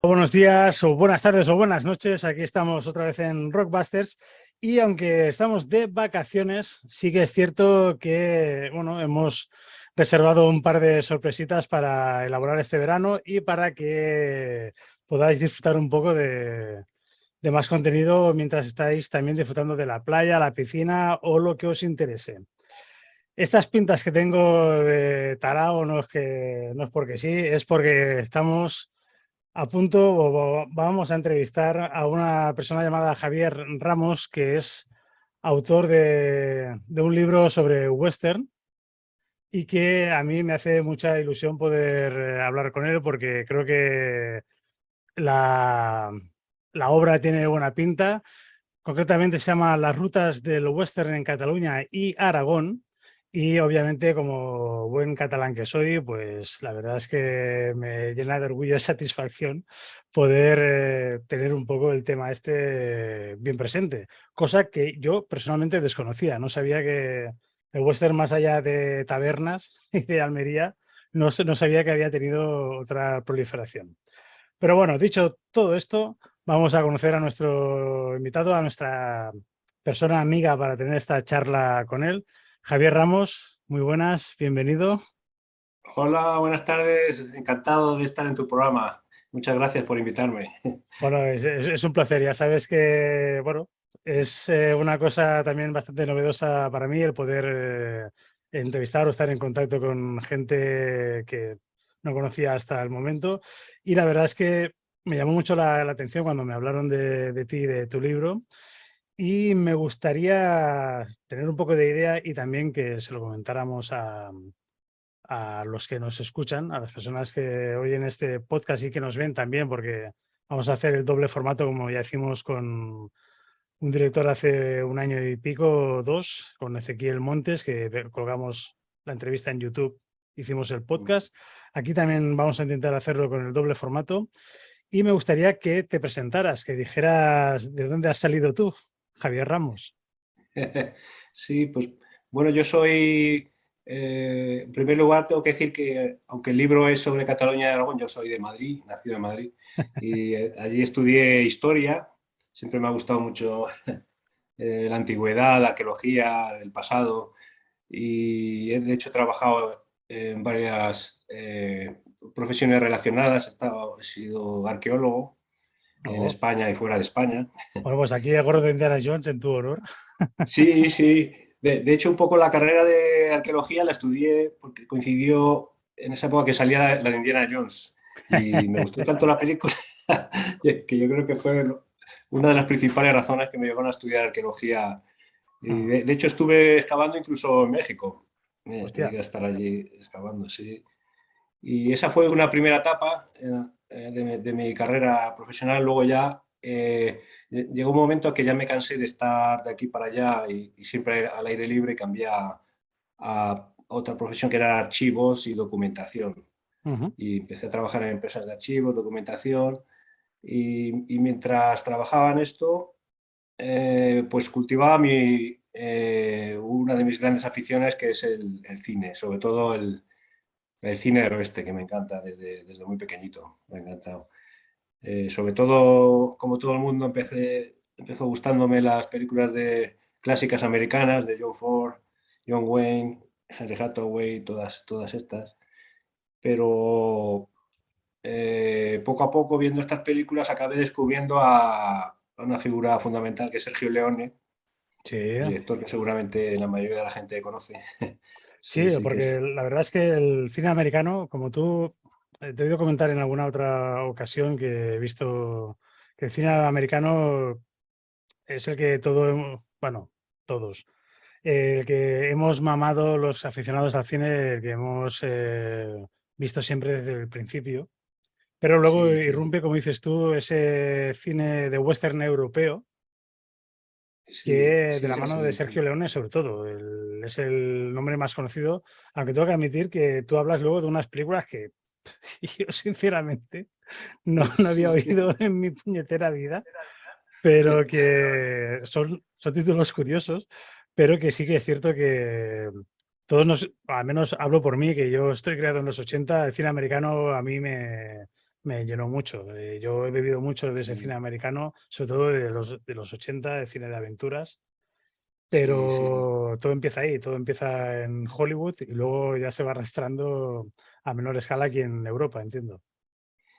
Buenos días o buenas tardes o buenas noches. Aquí estamos otra vez en Rockbusters y aunque estamos de vacaciones, sí que es cierto que hemos reservado un par de sorpresitas para elaborar este verano y para que podáis disfrutar un poco de más contenido mientras estáis también disfrutando de la playa, la piscina o lo que os interese. Estas pintas que tengo de tarao no es porque sí, es porque estamos a punto, vamos a entrevistar a una persona llamada Javier Ramos, que es autor de un libro sobre western y que a mí me hace mucha ilusión poder hablar con él porque creo que la, la obra tiene buena pinta. Concretamente se llama Las rutas del western en Cataluña y Aragón. Y obviamente, como buen catalán que soy, pues la verdad es que me llena de orgullo y satisfacción poder tener un poco el tema este bien presente, cosa que yo personalmente desconocía. No sabía que el western, más allá de tabernas y de Almería, no sabía que había tenido otra proliferación. Pero bueno, dicho todo esto, vamos a conocer a nuestro invitado, a nuestra persona amiga para tener esta charla con él. Javier Ramos, muy buenas, bienvenido. Hola, buenas tardes. Encantado de estar en tu programa. Muchas gracias por invitarme. Bueno, es un placer. Ya sabes que, bueno, es una cosa también bastante novedosa para mí el poder entrevistar o estar en contacto con gente que no conocía hasta el momento. Y la verdad es que me llamó mucho la atención cuando me hablaron de ti, de tu libro. Y me gustaría tener un poco de idea y también que se lo comentáramos a los que nos escuchan, a las personas que oyen este podcast y que nos ven también, porque vamos a hacer el doble formato, como ya hicimos con un director hace un año y pico, dos, con Ezequiel Montes, que colgamos la entrevista en YouTube, hicimos el podcast. Aquí también vamos a intentar hacerlo con el doble formato. Y me gustaría que te presentaras, que dijeras de dónde has salido tú, Javier Ramos. Sí, pues bueno, yo soy, en primer lugar tengo que decir que aunque el libro es sobre Cataluña y Aragón, yo soy de Madrid, nacido en Madrid, y allí estudié historia. Siempre me ha gustado mucho la antigüedad, la arqueología, el pasado, y de hecho he trabajado en varias profesiones relacionadas. He sido arqueólogo en No. España y fuera de España. Bueno, pues aquí acuerdo de Indiana Jones en tu honor. Sí, sí. De hecho, un poco la carrera de arqueología la estudié porque coincidió en esa época que salía la de Indiana Jones. Y me gustó tanto la película que yo creo que fue una de las principales razones que me llevaron a estudiar arqueología. Y de hecho, estuve excavando incluso en México. Hostia. Llegué a estar allí excavando, sí. Y esa fue una primera etapa de mi carrera profesional. Luego ya llegó un momento que ya me cansé de estar de aquí para allá y siempre al aire libre. Cambié a otra profesión que era archivos y documentación. Ujú. Y empecé a trabajar en empresas de archivos, documentación. Y mientras trabajaba en esto, pues cultivaba una de mis grandes aficiones, que es el cine, sobre todo el cine del oeste, que me encanta desde muy pequeñito, me ha encantado. Sobre todo, como todo el mundo, empezó gustándome las películas clásicas americanas de John Ford, John Wayne, Henry Hathaway, todas estas. Pero poco a poco, viendo estas películas, acabé descubriendo a una figura fundamental, que es Sergio Leone, Sí, director que seguramente la mayoría de la gente conoce. sí, Sí, sí, que porque es. la verdad es que el cine americano, como tú, te he oído comentar en alguna otra ocasión que he visto que el cine americano es el que bueno, todos, el que hemos mamado los aficionados al cine, el que hemos visto siempre desde el principio, pero luego Sí, irrumpe, como dices tú, ese cine de western europeo sí, que de sí, la es mano de así. Sergio Leone, sobre todo. Es el nombre más conocido, aunque tengo que admitir que tú hablas luego de unas películas que yo sinceramente no había Sí. oído en mi puñetera vida, pero que son títulos curiosos, pero que sí que es cierto que al menos hablo por mí, que yo estoy creado en los 80. El cine americano a mí me llenó mucho. Yo he bebido mucho de ese cine Sí, americano, sobre todo de los 80, de cine de aventuras, sí, sí. pero todo empieza ahí, todo empieza en Hollywood y luego ya se va arrastrando a menor escala aquí en Europa, entiendo.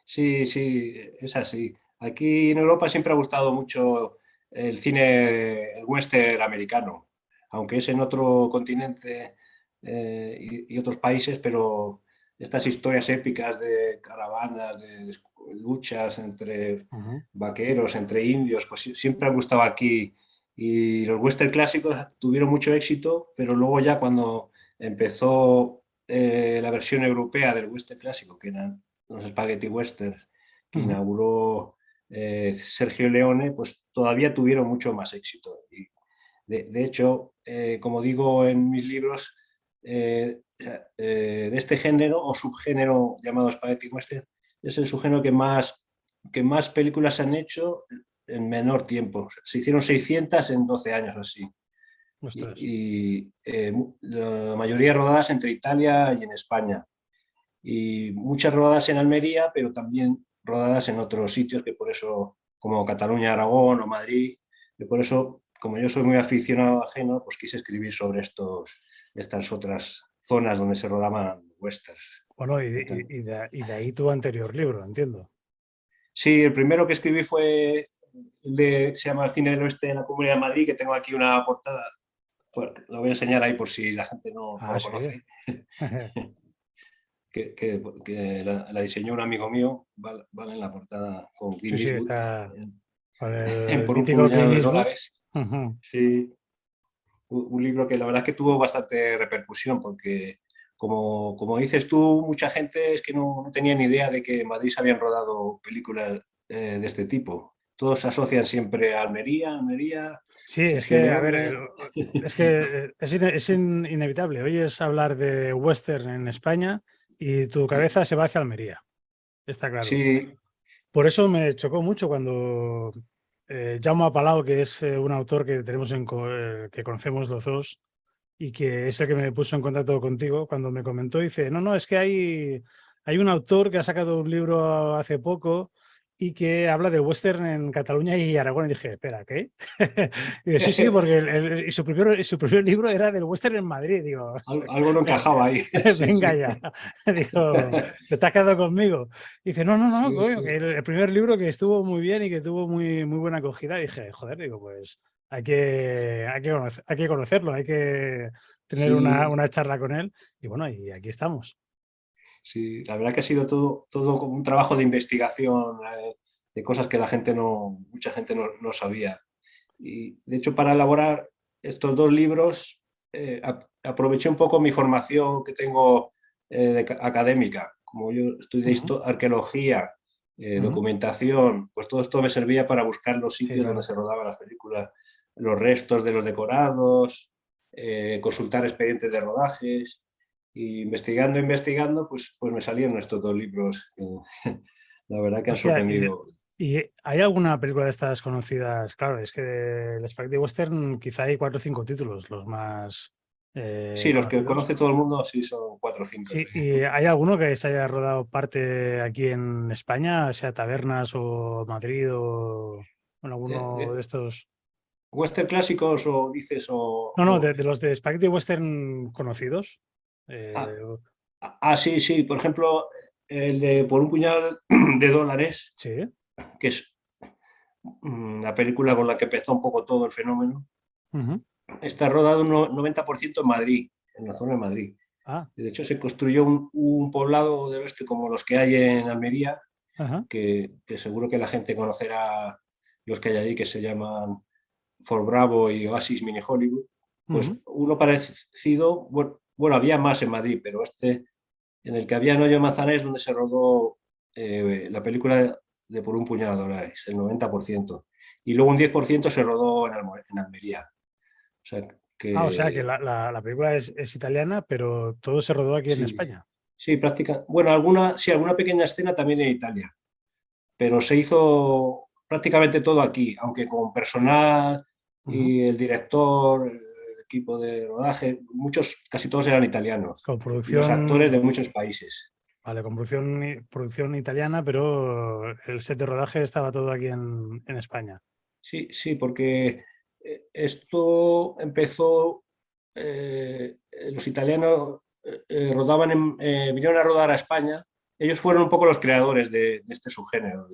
Sí, sí, es así. Aquí en Europa siempre ha gustado mucho el cine, el western americano, aunque es en otro continente y otros países, pero estas historias épicas de caravanas, de luchas entre Ujú, vaqueros, entre indios, pues siempre han gustado aquí. Y los western clásicos tuvieron mucho éxito, pero luego ya cuando empezó la versión europea del western clásico, que eran los spaghetti westerns que ujú. inauguró Sergio Leone, pues todavía tuvieron mucho más éxito. Y de hecho, como digo en mis libros, de este género o subgénero llamado spaghetti western, es el subgénero que más películas se han hecho en menor tiempo. Se hicieron 600 en 12 años así. Ostras. La mayoría rodadas entre Italia y en España y muchas rodadas en Almería, pero también rodadas en otros sitios, que por eso, como Cataluña, Aragón o Madrid, y por eso, como yo soy muy aficionado ajeno, pues quise escribir sobre estas otras zonas donde se rodaban westerns. Bueno, y de ahí tu anterior libro, entiendo. Sí, el primero que escribí fue se llama El cine del oeste en la Comunidad de Madrid, que tengo aquí una portada, pues, lo voy a enseñar ahí por si la gente no Ah, lo sí. conoce. Que la diseñó un amigo mío, vale en la portada con Sí, Clint sí, Eastwood, está con en el por un mítico Clint puñado de Eastwood. dólares. Ujú. Sí, un libro que la verdad es que tuvo bastante repercusión, porque como dices tú, mucha gente es que no tenía ni idea de que en Madrid se habían rodado películas de este tipo. Todos asocian siempre a Almería, Almería, Sí, es Sergio que, a ver, Leone. es que inevitable. Oyes hablar de western en España y tu cabeza se va hacia Almería, está claro. Sí, Por eso me chocó mucho cuando Jaume Palau, que es un autor que tenemos que conocemos los dos y que es el que me puso en contacto contigo, cuando me comentó, dice, no, no, es que hay un autor que ha sacado un libro hace poco y que habla del western en Cataluña y Aragón. Y dije, espera, ¿qué? Y dice, sí, sí, porque su primer libro era del western en Madrid. Digo, algo no encajaba ahí. Sí, venga sí. ya. Digo, te has quedado conmigo. Y dice, no, no, no, Sí, coño, que sí. el primer libro que estuvo muy bien y que tuvo muy, muy buena acogida. Y dije, joder, digo, pues hay que conocerlo, hay que tener Sí, una charla con él. Y bueno, y aquí estamos. sí, la verdad que ha sido todo como un trabajo de investigación, de cosas que mucha gente no sabía. Y de hecho, para elaborar estos dos libros, aproveché un poco mi formación que tengo académica. Como yo estudié Ujú, arqueología, ujú. documentación, pues todo esto me servía para buscar los Sí, sitios donde claro. se rodaban las películas, los restos de los decorados, consultar expedientes de rodajes. Y investigando, pues me salieron estos dos libros que la verdad que han Hostia, sorprendido. ¿y hay alguna película de estas conocidas? Claro, es que el Spaghetti Western quizá hay cuatro o cinco títulos, los más Sí, los que conocidos. conoce todo el mundo, sí, son cuatro o cinco. Sí, ¿y hay alguno que se haya rodado parte aquí en España, sea Tabernas o Madrid o bueno, alguno de De estos? western clásicos o dices No, no, de los de Spaghetti Western conocidos. ah, Eh, sí, sí, por ejemplo, el de Por un puñado de dólares, sí. que es la película con la que empezó un poco todo el fenómeno, Ujú. está rodado un 90% en Madrid, en la zona de Madrid. Ah, De hecho, se construyó un poblado del oeste como los que hay en Almería, ajá. que seguro que la gente conocerá los que hay allí, que se llaman Fort Bravo y Oasis Mini Hollywood. Pues Ujú. uno parecido, bueno, había más en Madrid, pero este, en el que había en Hoyo Manzanares, donde se rodó la película de Por un puñado de dólares, el 90%. Y luego un 10% se rodó en Almería. O sea Ah, o sea que que la película es italiana, pero todo se rodó aquí en sí, España. sí, bueno, sí, alguna pequeña escena también en Italia, pero se hizo prácticamente todo aquí, aunque con personal Ujú. y el director, el equipo de rodaje, casi todos eran italianos Con y los producción, actores de muchos países. Vale, con producción italiana, pero el set de rodaje estaba todo aquí en España. Sí, sí, porque esto empezó, los italianos vinieron a rodar a España. Ellos fueron un poco los creadores de este subgénero,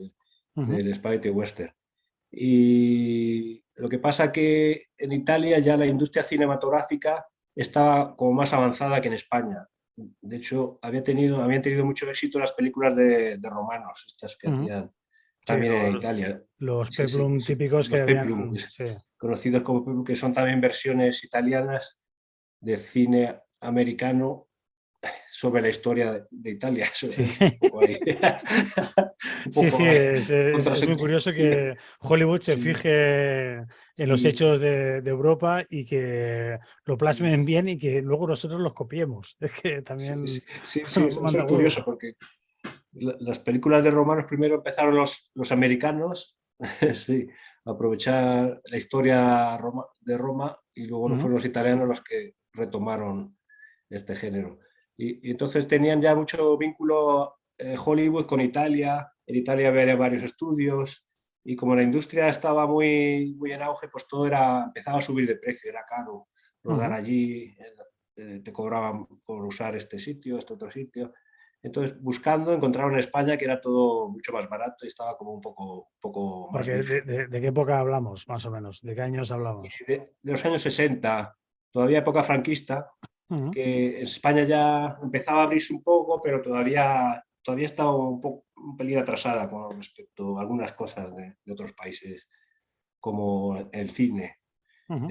Ujú, del spaghetti western. Y lo que pasa que en Italia ya la industria cinematográfica estaba como más avanzada que en España. De hecho, habían tenido mucho éxito las películas de romanos, estas que ujú. hacían Sí, también en Italia. los Sí, sí, peplum sí. típicos que Los habían. peplum, Sí, conocidos como peplum, que son también versiones italianas de cine americano sobre la historia de Italia. Eso sí. es un poco ahí. Un Sí, sí, poco es muy contrasentido. curioso que Hollywood se Sí, fije en los sí, hechos de Europa y que lo sí. plasmen bien y que luego nosotros los copiemos. Es que Sí, sí, también sí, sí, eso manda es curioso huevos. porque las películas de romanos primero empezaron los americanos, sí, a aprovechar la historia de Roma y luego Ujú, fueron los italianos los que retomaron este género. Y entonces tenían ya mucho vínculo Hollywood con Italia, en Italia había varios estudios y como la industria estaba muy, muy en auge, pues todo empezaba a subir de precio, era caro rodar ujú. allí, te cobraban por usar este sitio, este otro sitio. Entonces, buscando, encontraron en España que era todo mucho más barato y estaba como un poco más Porque virgen. de qué época hablamos, más o menos, de qué años hablamos. De los años 60, todavía época franquista, Ujú, que en España ya empezaba a abrirse un poco, pero todavía estaba un pelín atrasada con respecto a algunas cosas de otros países, como el cine. ujú.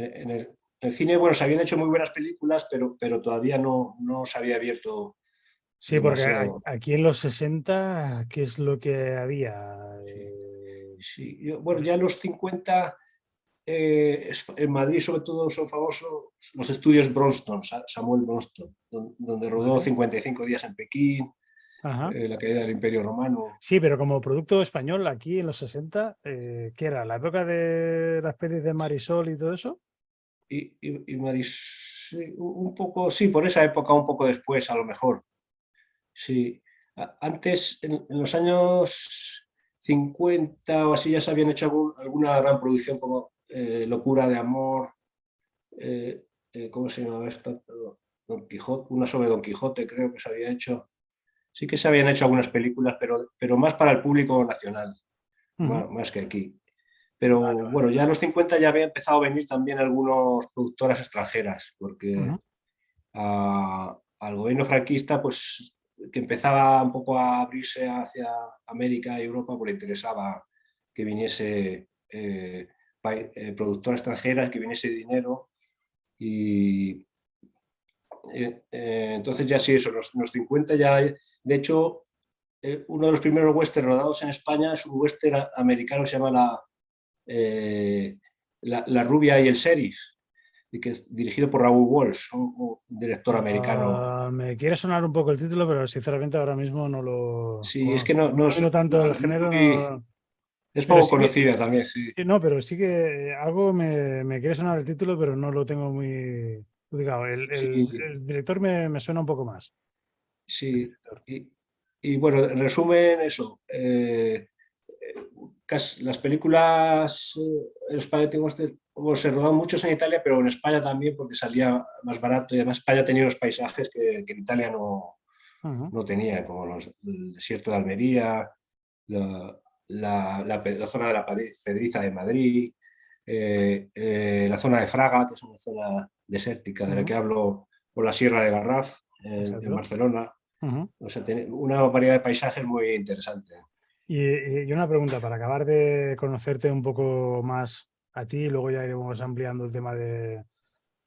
El cine, bueno, se habían hecho muy buenas películas, pero todavía no se había abierto Sí, porque demasiado. aquí en los 60, ¿qué es lo que había? Sí, sí. No Bueno, sé. ya en los 50, en Madrid sobre todo son famosos los estudios Bronston, Samuel Bronston, donde rodó Vale. 55 días en Pekín, Ajá. la caída del Imperio Romano. Sí, pero como producto español, aquí en los 60, ¿qué era? ¿La época de las pelis de Marisol y todo eso? Y sí, un poco, sí, por esa época, un poco después, a lo mejor. Sí. Antes, en los años 50 o así, ya se habían hecho alguna gran producción como Locura de Amor, ¿cómo se llamaba esto? Don Quijote, una sobre Don Quijote creo que se había hecho. Sí que se habían hecho algunas películas, pero más para el público nacional, Ujú. más que aquí. Pero Vale, vale. bueno, ya en los 50 ya había empezado a venir también algunas productoras extranjeras, porque Ujú, al gobierno franquista, pues que empezaba un poco a abrirse hacia América y Europa, pues le interesaba que viniese productora extranjera, que viniese dinero. Y entonces ya sí, eso, los 50 ya, de hecho, uno de los primeros westerns rodados en España es un western americano que se llama La rubia y el sheriff, y que es dirigido por Raúl Walsh, un director americano. Me quiere sonar un poco el título, pero sinceramente ahora mismo no lo. Sí, es Como que no, no no domino es, tanto el no es género, no. es Pero poco sí que. conocida también, sí. Sí, no, pero sí que algo me quiere sonar el título, pero no lo tengo muy ubicado. Sí, El director me suena un poco más. El sí. director. Y, y bueno, en resumen, eso. Las películas, el Spaghetti Western, bueno, se rodaron muchos en Italia, pero en España también porque salía más barato y además España tenía unos paisajes que en Italia Ujú, no tenía, como el desierto de Almería, la, la zona de la Pedriza de Madrid, la zona de Fraga, que es una zona desértica de la ujú, que hablo, por la Sierra de Garraf, en exacto. Barcelona. Ujú. O sea, una variedad de paisajes muy interesante. Y una pregunta para acabar de conocerte un poco más a ti, y luego ya iremos ampliando el tema de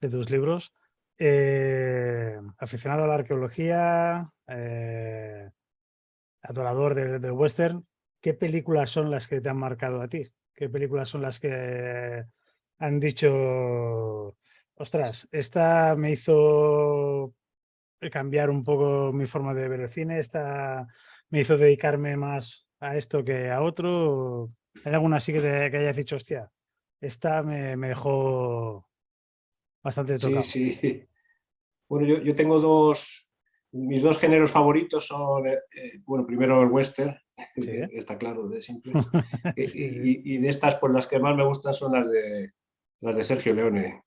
tus libros. Aficionado a la arqueología, adorador del western, ¿qué películas son las que te han marcado a ti? ¿Qué películas son las que han dicho, ostras, esta me hizo cambiar un poco mi forma de ver el cine, esta me hizo dedicarme más a esto que a otro? ¿Hay alguna así que hayas dicho, hostia, esta me dejó bastante Sí, tocado? sí. Bueno, yo tengo dos. mis dos géneros favoritos son, bueno, primero el western, Sí, que está claro, de siempre. sí, sí. Y de estas, pues las que más me gustan son las de Sergio Leone.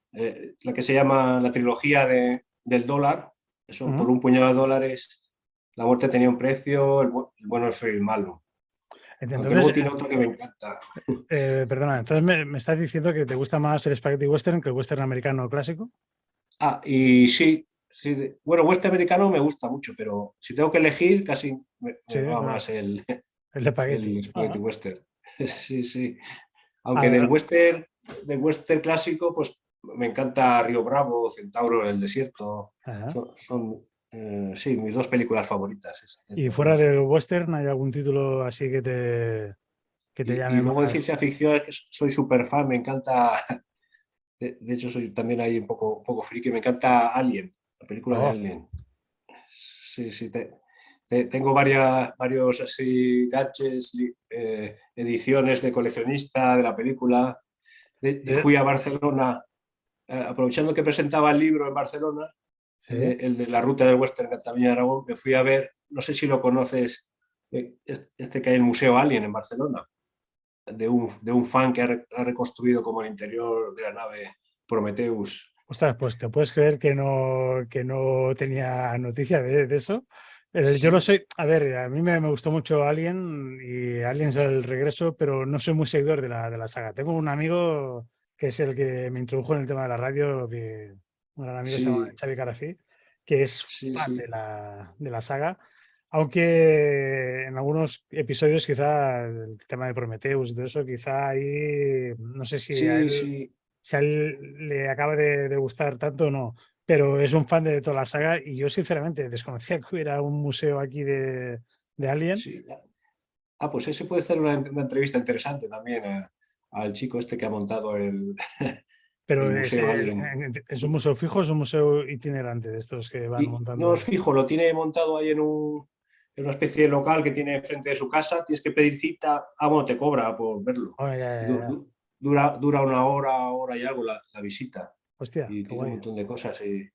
La que se llama la trilogía del dólar, son por Ujú. un puñado de dólares, la muerte tenía un precio, el bueno, el feo y el malo. Aunque Entonces, luego tiene otro que me encanta. perdona, entonces me estás diciendo que te gusta más el spaghetti western que el western americano clásico. Ah, y sí, sí, bueno, western americano me gusta mucho, pero si tengo que elegir, casi Sí, me va claro, más el de spaghetti. el spaghetti Ajá. western. Sí, sí. Aunque Ah, del western clásico, pues me encanta Río Bravo, Centauro en el desierto. ajá. Sí, mis dos películas favoritas, Y estas fuera dos. del western, ¿hay algún título así que te Y llame luego de ciencia más? ficción, es que soy súper fan, me encanta, de hecho soy también ahí un poco friki, me encanta Alien, la película de Oh, Alien. Sí, sí, tengo varios así gadgets, ediciones de coleccionista de la película. de- Fui a Barcelona, aprovechando que presentaba el libro en Barcelona, sí. el de la ruta del Western Cataluña de Aragón, me fui a ver, no sé si lo conoces, este que hay en el Museo Alien en Barcelona, de un fan que ha reconstruido como el interior de la nave Prometheus. Ostras, pues te puedes creer que no tenía noticia de eso. Yo no Sí, soy, a ver, a mí me gustó mucho Alien y Aliens el regreso, pero no soy muy seguidor de la saga. Tengo un amigo que es el que me introdujo en el tema de la radio, que un gran amigo se llama sí, Xavi Carafí, que es sí, fan sí. de la saga, aunque en algunos episodios quizá el tema de Prometheus y todo eso, quizá ahí, no sé Sí, sí. si a él le acaba de gustar tanto o no, pero es un fan de toda la saga y yo sinceramente desconocía que hubiera un museo aquí de Alien, Sí. Ah, pues ese puede ser una entrevista interesante también al chico este que ha montado el pero Museo Alien. es un museo fijo, es un museo itinerante de estos que van Y no es montando. fijo, lo tiene montado ahí en una especie de local que tiene frente de su casa. Tienes que pedir cita. Ah, bueno, te cobra por verlo. Oh, ya, Y ya, ya. dura una hora y algo la visita. Hostia, Y qué tiene un guay. montón de cosas. Y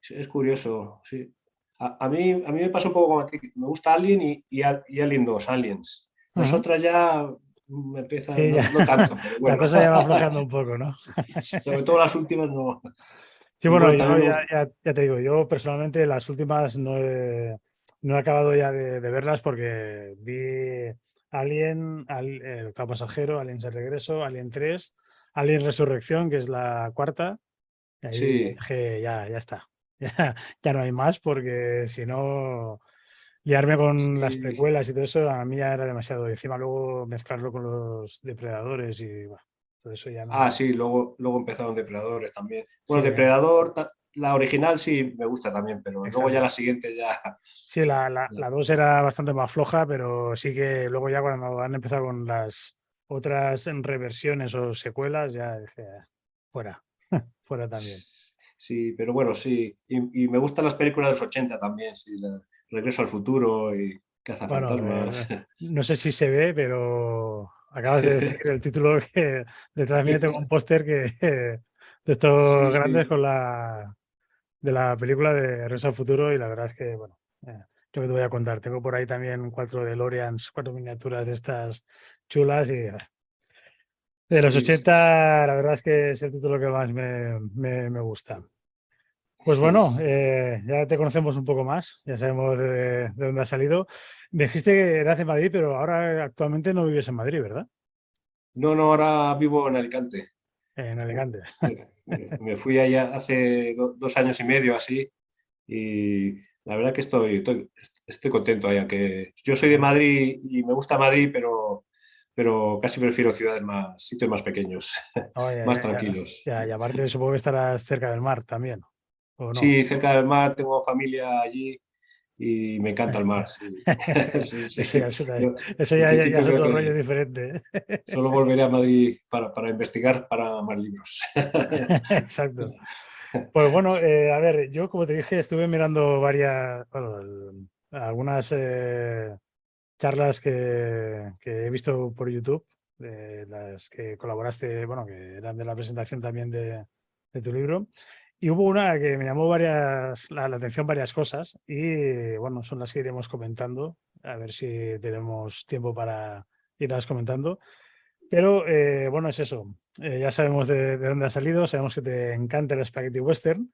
es curioso, sí. A mí me pasa un poco como a ti. Me gusta Alien y Alien 2 Aliens. Las Ujú. otras ya me empiezan, Sí, no, ya. no tanto, pero La bueno. cosa ya va aflojando un poco, ¿no? Sobre todo las últimas no. Sí, Y bueno, bueno, yo también me gusta. ya te digo, yo personalmente las últimas no he acabado ya de verlas porque vi Alien, el octavo pasajero, Alien el regreso, Alien 3, Alien Resurrección, que es la cuarta, y ahí Sí, dije, ya está, ya no hay más porque si no, liarme con las sí. precuelas y todo eso a mí ya era demasiado. Y encima luego mezclarlo con los depredadores y bueno, todo eso ya Ah, me... sí, luego empezaron Depredadores también. Sí, Bueno, Depredador, la original sí me gusta también, pero luego ya exacto. la siguiente ya. Sí, la 2 era bastante más floja, pero sí que luego ya cuando han empezado con las otras reversiones o secuelas, ya dije, fuera, fuera también. Sí, pero bueno, sí. Y me gustan las películas de los 80 también, sí. Regreso al futuro y Bueno, Cazafantasmas. no sé si se ve, pero acabas de decir el título que detrás mío tengo un póster que de Sí, estos grandes sí. con de la película de Regreso al Futuro y la verdad es que, bueno, yo que te voy a contar. Tengo por ahí también 4 DeLoreans, 4 miniaturas de estas chulas y de los Sí, sí, 80 la verdad es que es el título que más me gusta. Pues bueno, sí. ya te conocemos un poco más, ya sabemos de dónde has salido. Me dijiste que eras de Madrid, pero ahora actualmente no vives en Madrid, ¿verdad? No, no, ahora vivo en Alicante. En Alicante. Me fui allá hace 2 años y medio así. Y la verdad que estoy contento ahí, aunque yo soy de Madrid y me gusta Madrid, pero casi prefiero sitios más pequeños, Oh, más tranquilos. y aparte supongo que estarás cerca del mar también, ¿o no? Sí, cerca del mar, tengo familia allí y me encanta el mar, sí. Sí, sí. Yo, Eso en ya principio es creo otro rollo que diferente. solo volveré a Madrid para investigar para más libros. Exacto. Pues bueno, a ver, yo como te dije, estuve mirando bueno, algunas charlas que he visto por YouTube, de las que colaboraste, bueno, que eran de la presentación también de tu libro. Y hubo una que me llamó la atención varias cosas y bueno, son las que iremos comentando, a ver si tenemos tiempo para irlas comentando. Pero bueno, es eso. Ya sabemos de dónde ha salido, sabemos que te encanta el Spaghetti Western,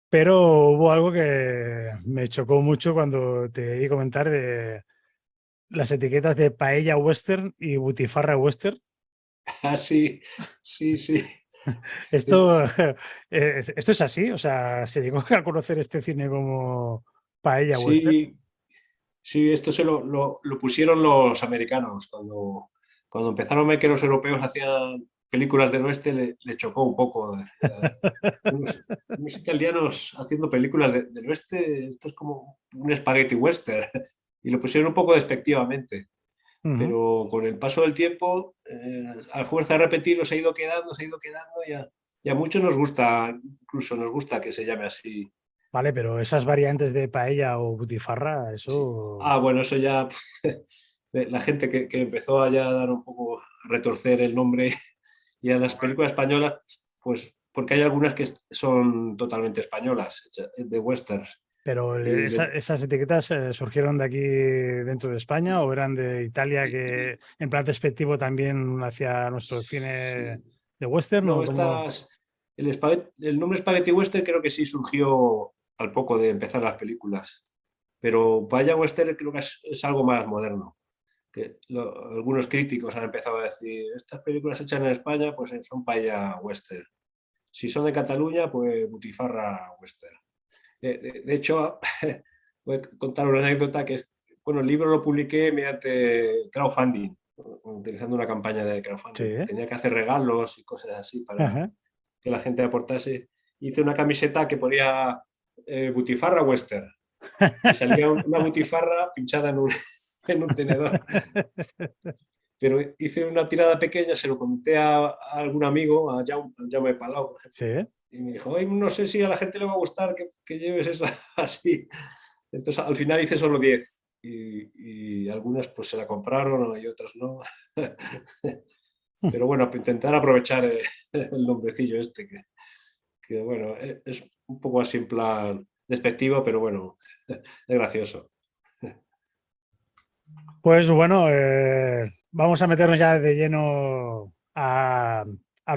pero hubo algo que me chocó mucho cuando te vi comentar de las etiquetas de paella western y butifarra western. Ah, sí, sí, sí. Esto, esto es así, o sea, se llegó a conocer este cine como paella western. Sí, sí, esto lo pusieron los americanos. Cuando empezaron a ver que los europeos hacían películas del oeste, le chocó un poco. Unos italianos haciendo películas del oeste, esto es como un spaghetti western. Y lo pusieron un poco despectivamente. Ujú. Pero con el paso del tiempo, a fuerza de repetirlo, se ha ido quedando y a muchos nos gusta, incluso nos gusta que se llame así. Vale, pero esas variantes de paella o butifarra, Sí. eso. Ah, bueno, eso ya, la gente que empezó a ya dar un poco, a retorcer el nombre y a las películas españolas, pues porque hay algunas que son totalmente españolas, de westerns. Pero Y esas etiquetas surgieron de aquí dentro de España o eran de Italia que en plan despectivo también hacia nuestro cine sí. de western No, o como. el nombre Spaghetti Western creo que sí surgió al poco de empezar las películas, pero Paella Western creo que es algo más moderno. Algunos críticos han empezado a decir, estas películas hechas en España pues son Paella Western. Si son de Cataluña, pues Butifarra Western. De hecho, voy a contar una anécdota que es, bueno, el libro lo publiqué mediante crowdfunding, utilizando una campaña de Sí, crowdfunding. ¿eh? Tenía que hacer regalos y cosas así para Ajá. que la gente aportase. Hice una camiseta que ponía Butifarra Western y salía una butifarra pinchada en un tenedor. Pero hice una tirada pequeña, se lo conté a algún amigo, a Jaume Palau, por ejemplo, Sí, ¿eh? y me dijo, "Ay, no sé si a la gente le va a gustar que lleves esa así". Entonces al final hice solo 10 y algunas pues se la compraron y otras no. Pero bueno, intentar aprovechar el nombrecillo este, que, bueno, es un poco así en plan despectivo, pero bueno, es gracioso. Pues bueno, vamos a meternos ya de lleno a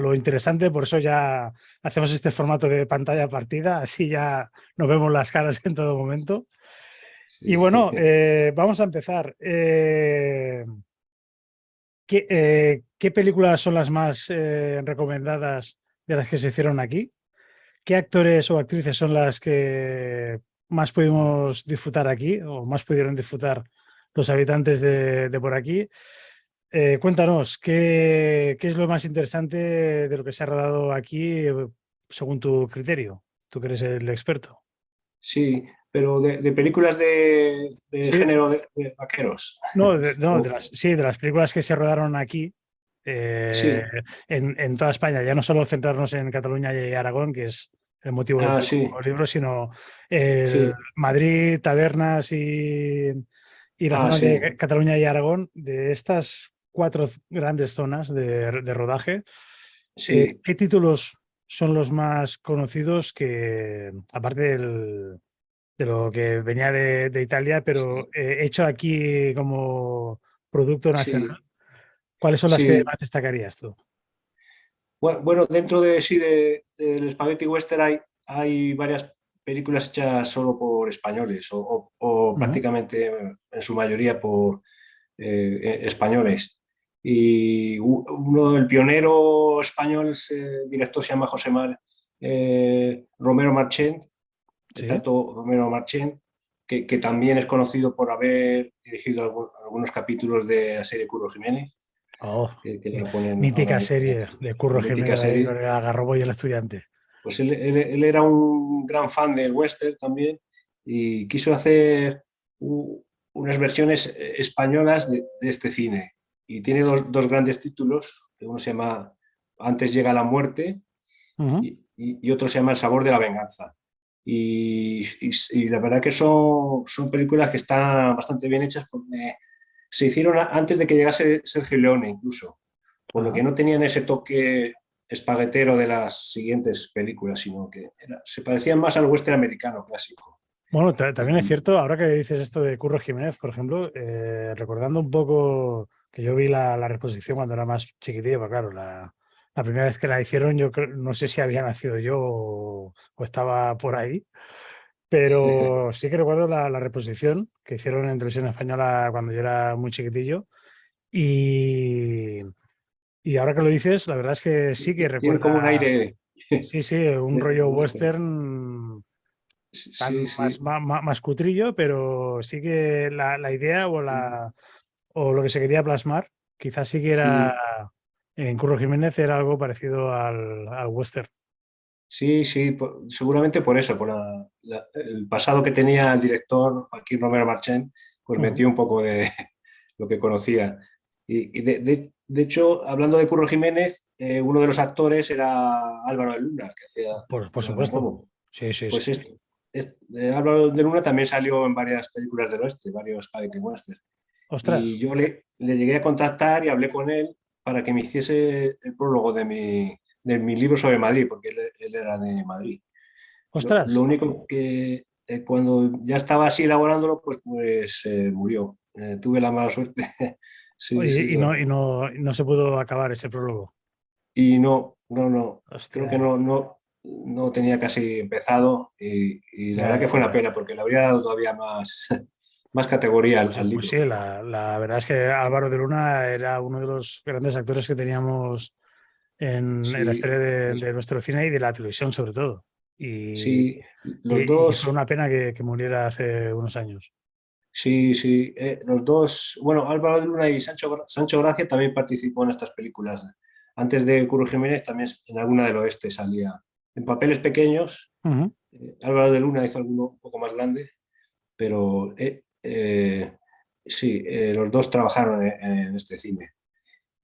lo interesante, por eso ya hacemos este formato de pantalla partida, así ya nos vemos las caras en todo momento. Y Sí. bueno, vamos a empezar. ¿Qué películas son las más recomendadas de las que se hicieron aquí? ¿Qué actores o actrices son las que más pudimos disfrutar aquí o más pudieron disfrutar los habitantes de por aquí? Cuéntanos, ¿qué es lo más interesante de lo que se ha rodado aquí según tu criterio? Tú que eres el experto. Sí, pero de películas de Sí, género de vaqueros. no, no, O- sí, de las películas que se rodaron aquí eh, sí, en toda España, ya no solo centrarnos en Cataluña y Aragón, que es el motivo de ah, tu sí, libro, sino sí, Madrid, Tabernas y la ah, zona sí, de Cataluña y Aragón, de estas cuatro grandes zonas de rodaje. sí, ¿Qué títulos son los más conocidos que, aparte de lo que venía de Italia, pero sí, hecho aquí como producto nacional? sí, ¿Cuáles son las que sí. más destacarías tú? Bueno, dentro del Spaghetti Western hay varias películas hechas solo por españoles o Ujú. prácticamente en su mayoría por españoles. Y el pionero español, el director se llama Romero Marchent, Sí. Tato Romero Marchén, que también es conocido por haber dirigido algunos capítulos de la serie Curro Jiménez, Oh, que la ponen ahora mítica mismo en serie de Curro mítica Jiménez ahí con serie. el Algarrobo y el estudiante. Pues él era un gran fan del western también y quiso hacer unas versiones españolas de este cine. Y tiene dos grandes títulos, que uno se llama Antes llega la muerte Ujú. y otro se llama El sabor de la venganza. Y la verdad que son películas que están bastante bien hechas porque se hicieron antes de que llegase Sergio Leone incluso, por lo que Ajá. no tenían ese toque espaguetero de las siguientes películas, sino que se parecían más al western americano clásico. Bueno, también es cierto, ahora que dices esto de Curro Jiménez, por ejemplo, recordando un poco que yo vi la reposición cuando era más chiquitillo, pero claro, la primera vez que la hicieron, no sé si había nacido yo o estaba por ahí, pero sí que recuerdo la reposición que hicieron en televisión española cuando yo era muy chiquitillo y, y ahora que lo dices, la verdad es que sí que Tiene como un recuerda, aire sí, sí, un de rollo western. western Sí, tan sí. más cutrillo, pero sí que la idea o lo que se quería plasmar, quizás sí que era, Sí, en Curro Jiménez era algo parecido al western. sí, sí, seguramente por eso, por el pasado que tenía el director Joaquín Romero Marchén, pues Ujú. metió un poco de lo que conocía. Y de hecho, hablando de Curro Jiménez, uno de los actores era Álvaro de Luna, que hacía Por de supuesto. Ramón. Sí, sí, sí. Pues Álvaro de Luna también salió en varias películas del oeste, varios spaghetti western. Ostras, Y yo le llegué a contactar y hablé con él para que me hiciese el prólogo de mi libro sobre Madrid, porque él era de Madrid. Lo ostras. único que cuando ya estaba así elaborándolo, pues murió. Tuve la mala suerte. Sí, Oye, sí. y no se pudo acabar ese prólogo. Y no, no, no. Creo que Hostia. no tenía casi empezado y la Ya, verdad que ya, fue una ya. pena porque le habría dado todavía más categoría al Pues libro. sí, la verdad es que Álvaro de Luna era uno de los grandes actores que teníamos en la Sí, historia de nuestro cine y de la televisión sobre todo. Y, sí, los y fue dos. una pena que muriera hace unos años. Sí, sí, los dos, bueno, Álvaro de Luna y Sancho Gracia también participó en estas películas. Antes de Curro Jiménez también en alguna del oeste salía. En papeles pequeños, Ujú, Álvaro de Luna hizo alguno un poco más grande, pero sí, los dos trabajaron en este cine.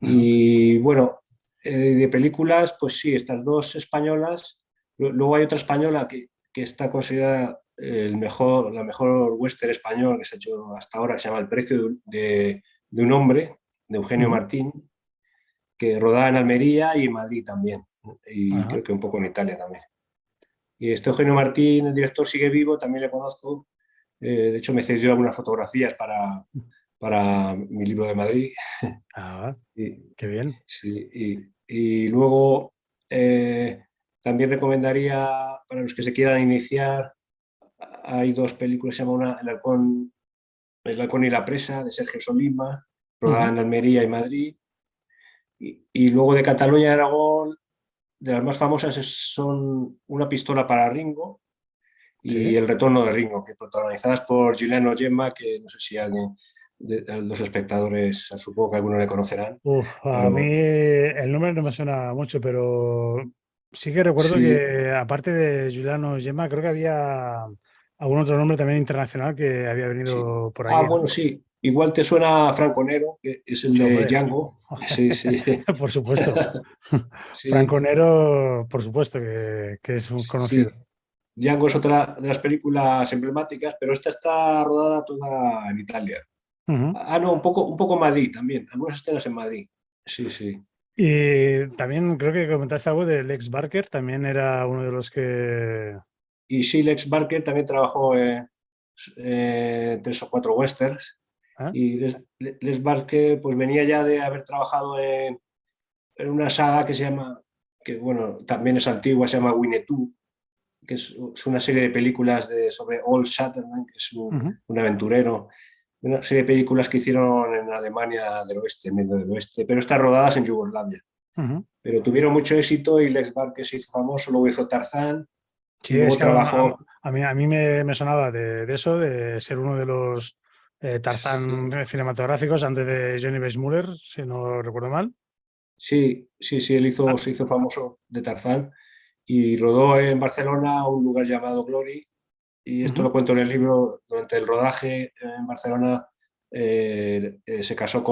ujú. Y bueno, de películas, pues sí, estas dos españolas. Luego hay otra española que está considerada la mejor western español que se ha hecho hasta ahora, que se llama El precio de un hombre, de Eugenio Ujú, Martín, que rodaba en Almería y en Madrid también, y ajá. creo que un poco en Italia también. Y este Eugenio Martín, el director, sigue vivo, también le conozco. De hecho, me cedió algunas fotografías para mi libro de Madrid. Ah, Y, qué bien. sí, y luego también recomendaría para los que se quieran iniciar, hay dos películas, se llama una El halcón y la presa, de Sergio Solima, rodada Ujú, en Almería y Madrid. Y luego de Cataluña y Aragón, de las más famosas son Una pistola para Ringo y sí. El retorno de Ringo, que protagonizadas por Juliano Gemma, que no sé si alguien de los espectadores, supongo que algunos le conocerán, Uf, a mí pero el nombre no me suena mucho, pero sí que recuerdo sí. que aparte de Giuliano Gemma, creo que había algún otro nombre también internacional que había Sí. venido por Ah, allí, ¿no? bueno, sí. Igual te suena Franco Nero, que es el Sí, de hombre, Django. Sí, sí. por supuesto. Sí, Franco Nero, por supuesto que es un conocido. sí. Django es otra de las películas emblemáticas, pero esta está rodada toda en Italia. Ujú. Ah, no, un poco en Madrid también. Algunas escenas en Madrid. Sí, sí. Y también creo que comentaste algo de Lex Barker, también era uno de los que... Y sí, Lex Barker también trabajó en 3 o 4 westerns. ¿Ah? Y Les Barker pues venía ya de haber trabajado en una saga que se llama, que bueno, también es antigua, se llama Winnetou, que es una serie de películas sobre Old Shatterhand, que es Ujú, un aventurero, una serie de películas que hicieron en Alemania del Oeste, medio del Oeste, pero están rodadas en Yugoslavia. ujú. Pero tuvieron mucho éxito y Lex Barker se hizo famoso, luego hizo Tarzán y Sí, es luego que trabajó. a mí me sonaba de eso, de ser uno de los Tarzán cinematográficos antes de Johnny Weissmuller, si no recuerdo mal. Sí, sí, sí, Ah, se hizo famoso de Tarzán y rodó en Barcelona un lugar llamado Glory. Y esto ujú. lo cuento en el libro. Durante el rodaje en Barcelona se casó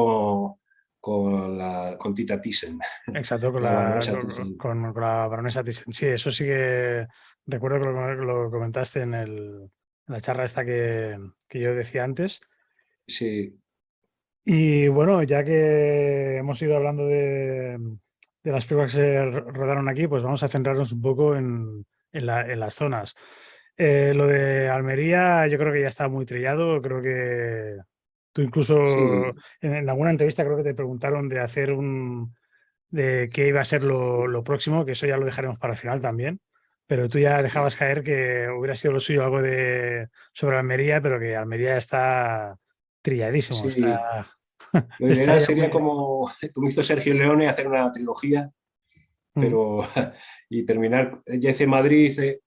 con Tita Thyssen, Exacto, con con la la, baronesa con, Thyssen. con la baronesa Thyssen. Sí, eso sí que recuerdo que lo comentaste en la charla esta que yo decía antes. Sí, Y bueno, ya que hemos ido hablando de las películas que se rodaron aquí, pues vamos a centrarnos un poco en las zonas. Lo de Almería yo creo que ya está muy trillado, creo que tú incluso Sí, en alguna entrevista creo que te preguntaron de hacer de qué iba a ser lo próximo, que eso ya lo dejaremos para el final también, pero tú ya dejabas sí, caer que hubiera sido lo suyo algo sobre Almería, pero que Almería está trilladísimo, sí. Lo está ideal ya sería muy... como hizo Sergio Leone, hacer una trilogía, Mm, pero y terminar, ya hice Madrid, hice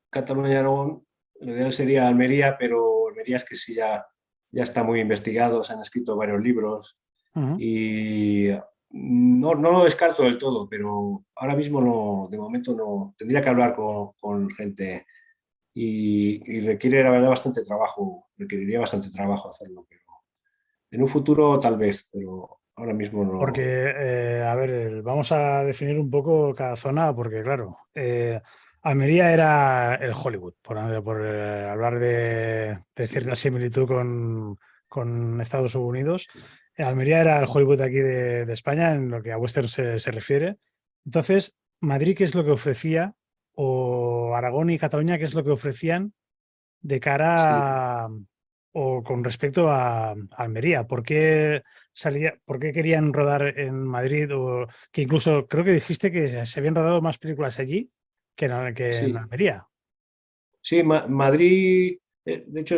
Cataluña, Aragón, lo ideal sería Almería, pero Almería es que sí ya está muy investigado, se han escrito varios libros ujú. y no lo descarto del todo, pero ahora mismo no, de momento no, tendría que hablar con gente y requiere, la verdad, bastante trabajo, requeriría bastante trabajo hacerlo, pero en un futuro tal vez, pero ahora mismo Porque, no. a ver, vamos a definir un poco cada zona, porque claro, Almería era el Hollywood, por hablar de cierta similitud con Estados Unidos. Almería era el Hollywood de aquí de España en lo que a western se refiere. Entonces, Madrid, ¿qué es lo que ofrecía? O Aragón y Cataluña, ¿qué es lo que ofrecían de Sí, cara o con respecto a Almería? ¿Por qué querían rodar en Madrid? O que incluso creo que dijiste que se habían rodado más películas allí que en sí, Almería. sí, Madrid, de hecho,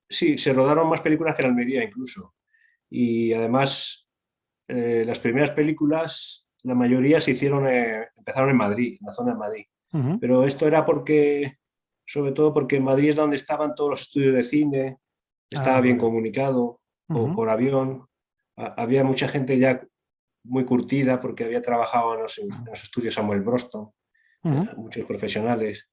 sí, se rodaron más películas que en Almería incluso. Y además, las primeras películas, la mayoría se hicieron, empezaron en Madrid, en la zona de Madrid. Ujú. Pero esto era sobre todo porque en Madrid es donde estaban todos los estudios de cine, Ah, estaba bien vale. comunicado, Ujú, por avión. Había mucha gente ya muy curtida porque había trabajado en los estudios Samuel Broston, ujú, muchos profesionales.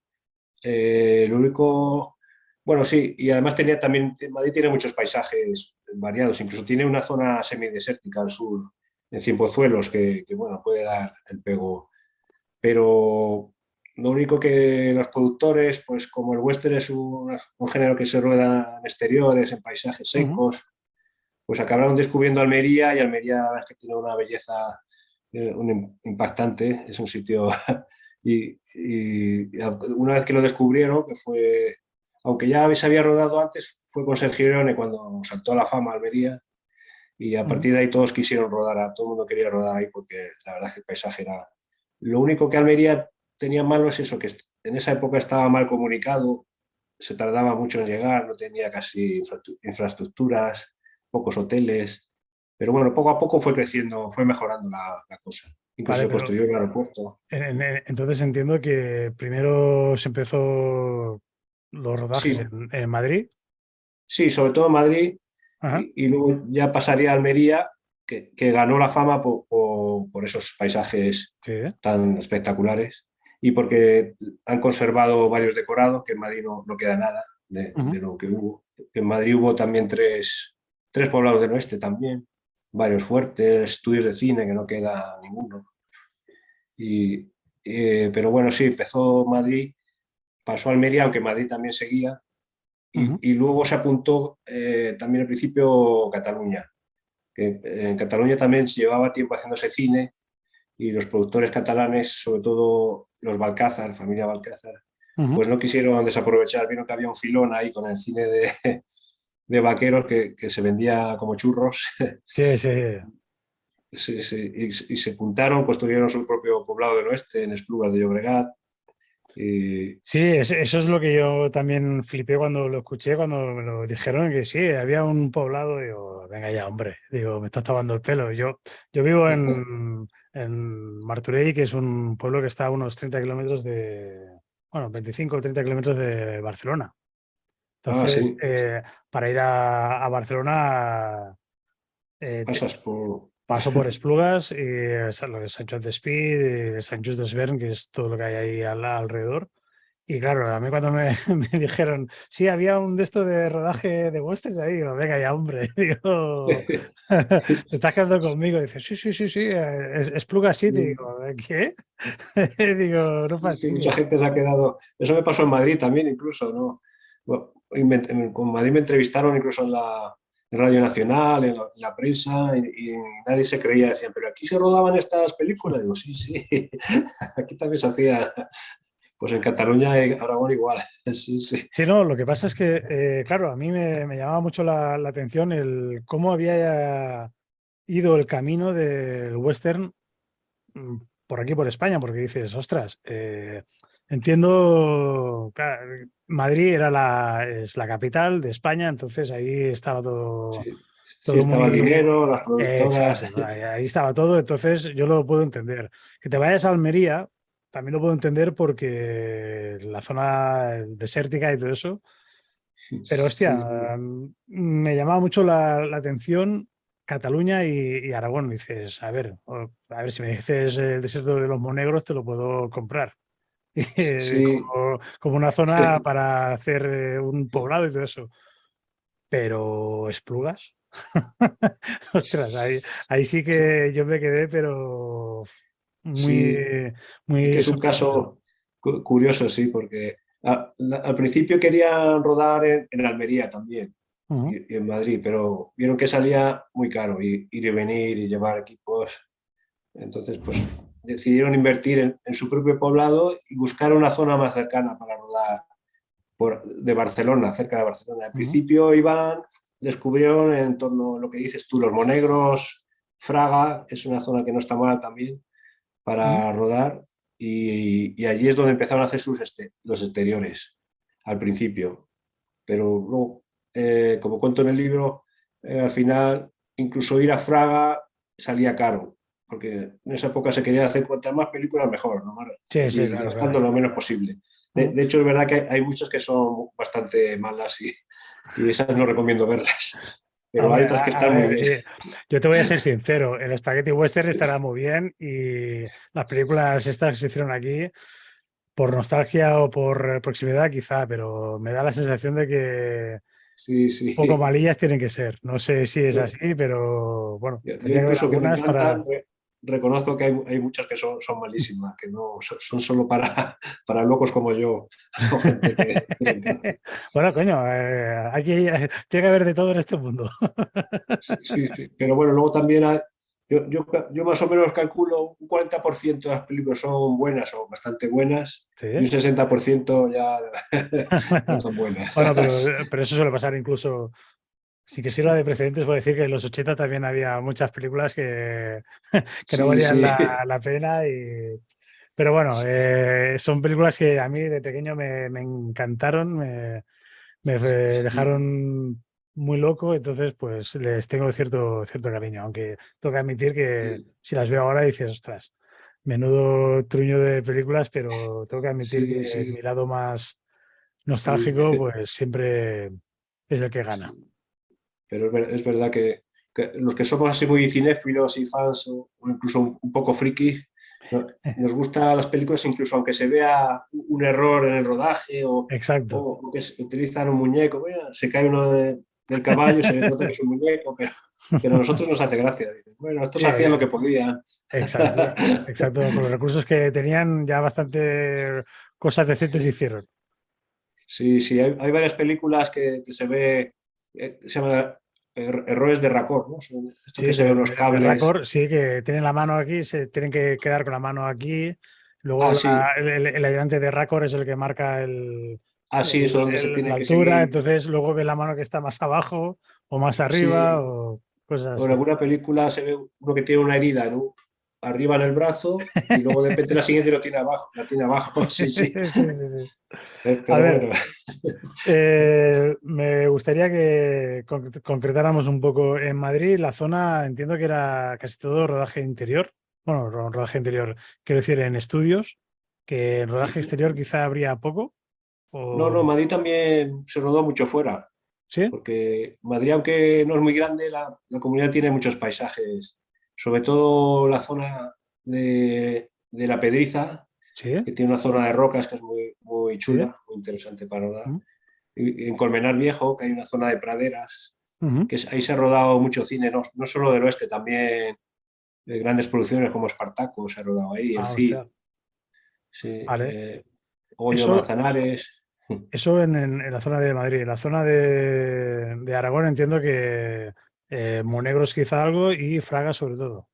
Lo único, bueno, sí, y además tenía también, Madrid tiene muchos paisajes variados, incluso tiene una zona semidesértica al sur, en Ciempozuelos, que, bueno, puede dar el pego. Pero lo único que los productores, pues como el western es un género que se rueda en exteriores, en paisajes ujú. secos, pues acabaron descubriendo Almería y Almería la verdad es que tiene una belleza impactante, es un sitio y una vez que lo descubrieron, que fue, aunque ya se había rodado antes, fue con Sergio Leone cuando saltó a la fama Almería y a Ujú. partir de ahí todos quisieron rodar, todo el mundo quería rodar ahí porque la verdad es que el paisaje era... Lo único que Almería tenía malo es eso, que en esa época estaba mal comunicado, se tardaba mucho en llegar, no tenía casi infraestructuras, pocos hoteles, pero bueno, poco a poco fue creciendo, fue mejorando la cosa. Incluso Vale, se pero construyó el aeropuerto. entonces entiendo que primero se empezó los rodajes Sí, en Madrid. sí, sobre todo en Madrid Ajá. y luego ya pasaría a Almería, que ganó la fama por esos paisajes Sí. tan espectaculares y porque han conservado varios decorados, que en Madrid no queda nada Ujú. de lo que hubo. En Madrid hubo también tres poblados del oeste también, varios fuertes, estudios de cine, que no queda ninguno. Y, pero bueno, sí, empezó Madrid, pasó a Almería, aunque Madrid también seguía, Ujú. y luego se apuntó también al principio Cataluña, que en Cataluña también se llevaba tiempo haciéndose cine y los productores catalanes, sobre todo los Balcázar, familia Balcázar, Ujú. pues no quisieron desaprovechar, vieron que había un filón ahí con el cine de vaqueros que se vendía como churros. Sí, sí. Sí, sí, y se juntaron, construyeron su propio poblado del oeste en Esplugas de Llobregat. Y, Sí, eso es lo que yo también flipé cuando lo escuché, cuando me lo dijeron, que sí, había un poblado, digo, venga ya, hombre, digo, me estás tomando el pelo. Yo vivo en Martorell, que es un pueblo que está a unos 30 kilómetros bueno, 25 o 30 kilómetros de Barcelona. Entonces, sí, para ir a Barcelona, eh, te- pasas por... paso por Esplugas y lo que es Sant Joan Despí, Sant Just Desvern, que es todo lo que hay ahí alrededor. Y claro, a mí cuando me dijeron, sí, había un de esto de rodaje de westerns ahí, digo, venga ya, hombre, digo, te estás quedando conmigo. Dice, sí, sí, sí, sí, es Pluga City. Digo, ¿qué? Digo, no Es que mucha fastidies. gente se ha quedado. Eso me pasó en Madrid también, incluso, ¿no? Bueno, con Madrid me entrevistaron incluso en Radio Nacional, en la prensa, y nadie se creía, decían, pero aquí se rodaban estas películas. Digo, sí, sí, aquí también se hacía, pues en Cataluña y Aragón igual, sí, sí. Sí, no, lo que pasa es que, claro, a mí me llamaba mucho la atención el cómo había ido el camino del western mm, por aquí, por España, porque dices, ostras, entiendo, claro, Madrid es la capital de España, entonces ahí estaba todo, Sí, sí, todo estaba el muy... dinero, las productoras. exacto, ahí estaba todo, entonces yo lo puedo entender. Que te vayas a Almería, también lo puedo entender porque la zona desértica y todo eso, pero hostia, Sí, sí, me llamaba mucho la atención Cataluña y Aragón. Dices, a ver, si me dices el desierto de los Monegros, te lo puedo comprar. sí, Como una zona para hacer un poblado y todo eso. Pero Esplugas, ostras, ahí sí que yo me quedé, pero muy, sí, que muy es un sorprendido. caso curioso, sí, porque al principio querían rodar en Almería también Ujú, y en Madrid, pero vieron que salía muy caro ir y venir y llevar equipos. Entonces, pues decidieron invertir en su propio poblado y buscar una zona más cercana para rodar de Barcelona, cerca de Barcelona. Al ujú, principio iban, descubrieron en torno a lo que dices tú, los Monegros, Fraga, es una zona que no está mal también ujú, para rodar y allí es donde empezaron a hacer los exteriores al principio. Pero luego, como cuento en el libro, al final incluso ir a Fraga salía caro, porque en esa época se querían hacer cuantas más películas mejor, ¿no? sí, sí, Y claro, gastando claro. lo menos posible. Ujú. De hecho, es verdad que hay muchas que son bastante malas y esas no recomiendo verlas, pero hay Hombre, otras que a están muy ver, bien. yo te voy a ser sincero, el Spaghetti Western estará muy bien y las películas estas que se hicieron aquí, por nostalgia o por proximidad quizá, pero me da la sensación de que Sí, poco sí. malillas tienen que ser. No sé si es así, pero bueno, Yo tendría que ver incluso que me algunas para... encantan, reconozco que hay muchas que son malísimas, que no son solo para, para locos como yo, o gente que le encanta. Bueno, coño, aquí tiene que haber de todo en este mundo. Sí, sí. Pero bueno, luego también yo más o menos calculo un 40% de las películas son buenas o bastante buenas y Sí. un 60% ya no tan buenas. Bueno, pero eso suele pasar incluso. Si que sirva de precedentes, voy a decir que en los 80 también había muchas películas que no Sí, valían sí, la pena. Pero bueno, son películas que a mí de pequeño me encantaron, me sí, dejaron muy loco, entonces pues les tengo cierto cariño, aunque tengo que admitir que sí, si las veo ahora dices, ostras, menudo truño de películas, pero tengo que admitir sí, que mi sí, lado más sí, nostálgico pues siempre es el que gana. sí. Pero es verdad que los que somos así muy cinéfilos y fans o incluso un poco frikis, nos gustan las películas incluso aunque se vea un error en el rodaje Exacto. o que utilizan un muñeco, mira, se cae uno del caballo, se nota que es un muñeco, pero a nosotros nos hace gracia. Bueno, estos Sí, hacían lo que podían. exacto, exacto. Con los recursos que tenían, ya bastante cosas decentes hicieron. Sí, sí, hay varias películas que se ve, se llama errores de raccord, ¿no? Esto Sí, que se ven unos de cables. Raccord, sí, que tienen la mano aquí, se tienen que quedar con la mano aquí. Luego Ah, sí, el ayudante de Raccord es el que marca sí, eso donde se la tiene que altura, seguir. entonces luego ve la mano que está más abajo o más arriba Sí, o cosas o en así. alguna película se ve uno que tiene una herida, ¿no? Arriba en el brazo y luego de repente la siguiente lo tiene abajo, la tiene abajo, sí, sí. Sí, sí, sí. A Pero ver, bueno, me gustaría que concretáramos un poco. En Madrid, la zona, entiendo que era casi todo rodaje interior. Bueno, rodaje interior, quiero decir, en estudios, que en rodaje exterior quizá habría poco. no, O... no, Madrid también se rodó mucho fuera, ¿Sí? porque Madrid, aunque no es muy grande, la comunidad tiene muchos paisajes, sobre todo la zona de La Pedriza, ¿Sí? que tiene una zona de rocas que es muy, muy ¿Sí? chula, muy interesante para rodar. Mm, Y en Colmenar Viejo, que hay una zona de praderas, ujú. ahí se ha rodado mucho cine, no solo del oeste, también grandes producciones como Espartaco se ha rodado ahí, El Ah, Cid, hostia. sí, Vale. Goyo Eso, Manzanares. Eso en la zona de Madrid. En la zona de Aragón entiendo que Monegros quizá algo y Fraga sobre todo.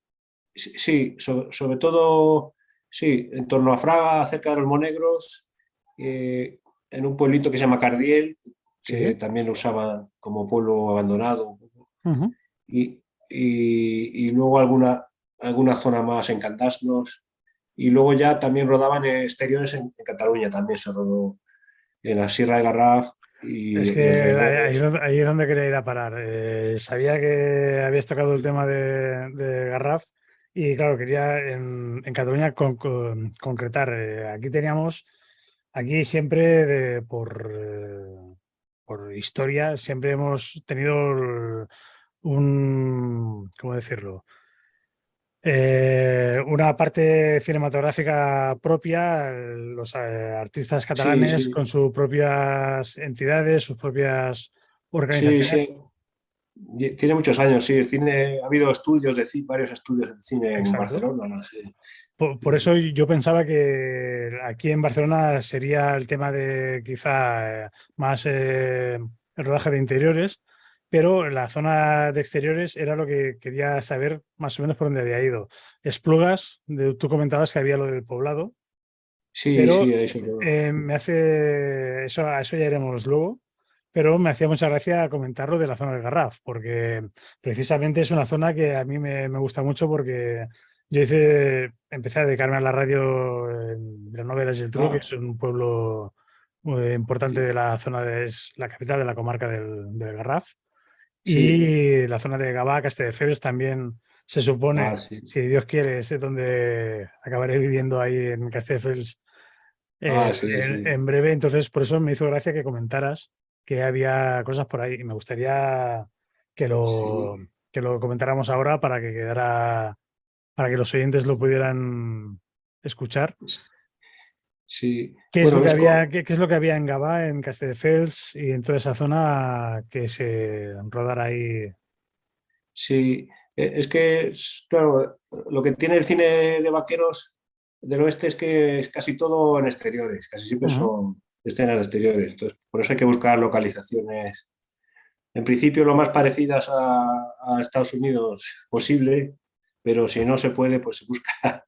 Sí, sí, sobre todo, sí, en torno a Fraga, cerca de los Monegros, en un pueblito que se llama Cardiel, que Sí. también lo usaban como pueblo abandonado, Ujú. y, y luego alguna zona más en Candasnos, y luego ya también rodaban en exteriores en Cataluña, también se rodó en la Sierra de Garraf Es y que alrededores. ahí es donde quería ir a parar. Sabía que habías tocado el tema de Garraf y claro, quería en Cataluña concretar. Aquí teníamos, aquí siempre por historia, siempre hemos tenido ¿cómo decirlo? Una parte cinematográfica propia, los artistas Sí, catalanes sí, con sus propias entidades, sus propias sí, organizaciones. sí. Tiene muchos años, sí. El cine, ha habido estudios de cine, varios estudios de cine en Exacto. Barcelona, no sé. Por eso yo pensaba que aquí en Barcelona sería el tema de quizá más el rodaje de interiores, pero la zona de exteriores era lo que quería saber más o menos por dónde había ido. Esplugas, tú comentabas que había lo del poblado. Sí, sí, Pero eso. me hace, eso, a eso ya iremos luego, pero me hacía mucha gracia comentarlo de la zona del Garraf, porque precisamente es una zona que a mí me gusta mucho porque empecé a dedicarme a la radio en Vilanova y Geltrú, que Ah, es un pueblo muy importante sí, de la zona es la capital de la comarca del Garraf, sí, y la zona de Gavà, Castelldefels también se ah, supone, sí, si Dios quiere, es donde acabaré viviendo ahí en Castelldefels ah, sí, sí, en breve. Entonces, por eso me hizo gracia que comentaras que había cosas por ahí y me gustaría que lo, sí, que lo comentáramos ahora para que quedara, para que los oyentes lo pudieran escuchar. sí. ¿Qué es lo Bueno, que es había, qué es lo que había en Gavà, en Castelldefels y en toda esa zona que se rodara ahí? sí, es que, claro, lo que tiene el cine de vaqueros del oeste es que es casi todo en exteriores, casi siempre Ujú. son escenas de exteriores. Entonces, por eso hay que buscar localizaciones, en principio, lo más parecidas a Estados Unidos posible, pero si no se puede, pues se busca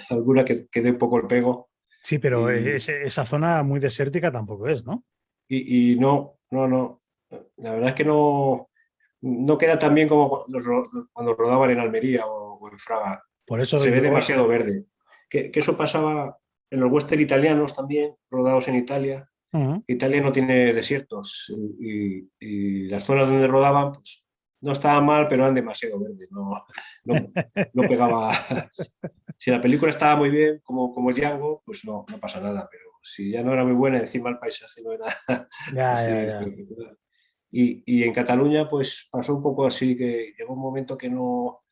alguna que dé un poco el pego. Sí, pero Y, esa zona muy desértica tampoco es, ¿no? y no, no, no. La verdad es que no, no queda tan bien como cuando rodaban en Almería o en Fraga. Por eso Se ve yo... demasiado verde. Que eso pasaba en los western italianos también, rodados en Italia. Ujú. Italia no tiene desiertos y las zonas donde rodaban pues, no estaban mal, pero eran demasiado verdes. No, no, no pegaba. Si la película estaba muy bien, como Django, pues no, no pasa nada. Pero si ya no era muy buena, encima el paisaje no era Ya, así ya, ya. espectacular. Y en Cataluña, pues pasó un poco así, que llegó un momento que no,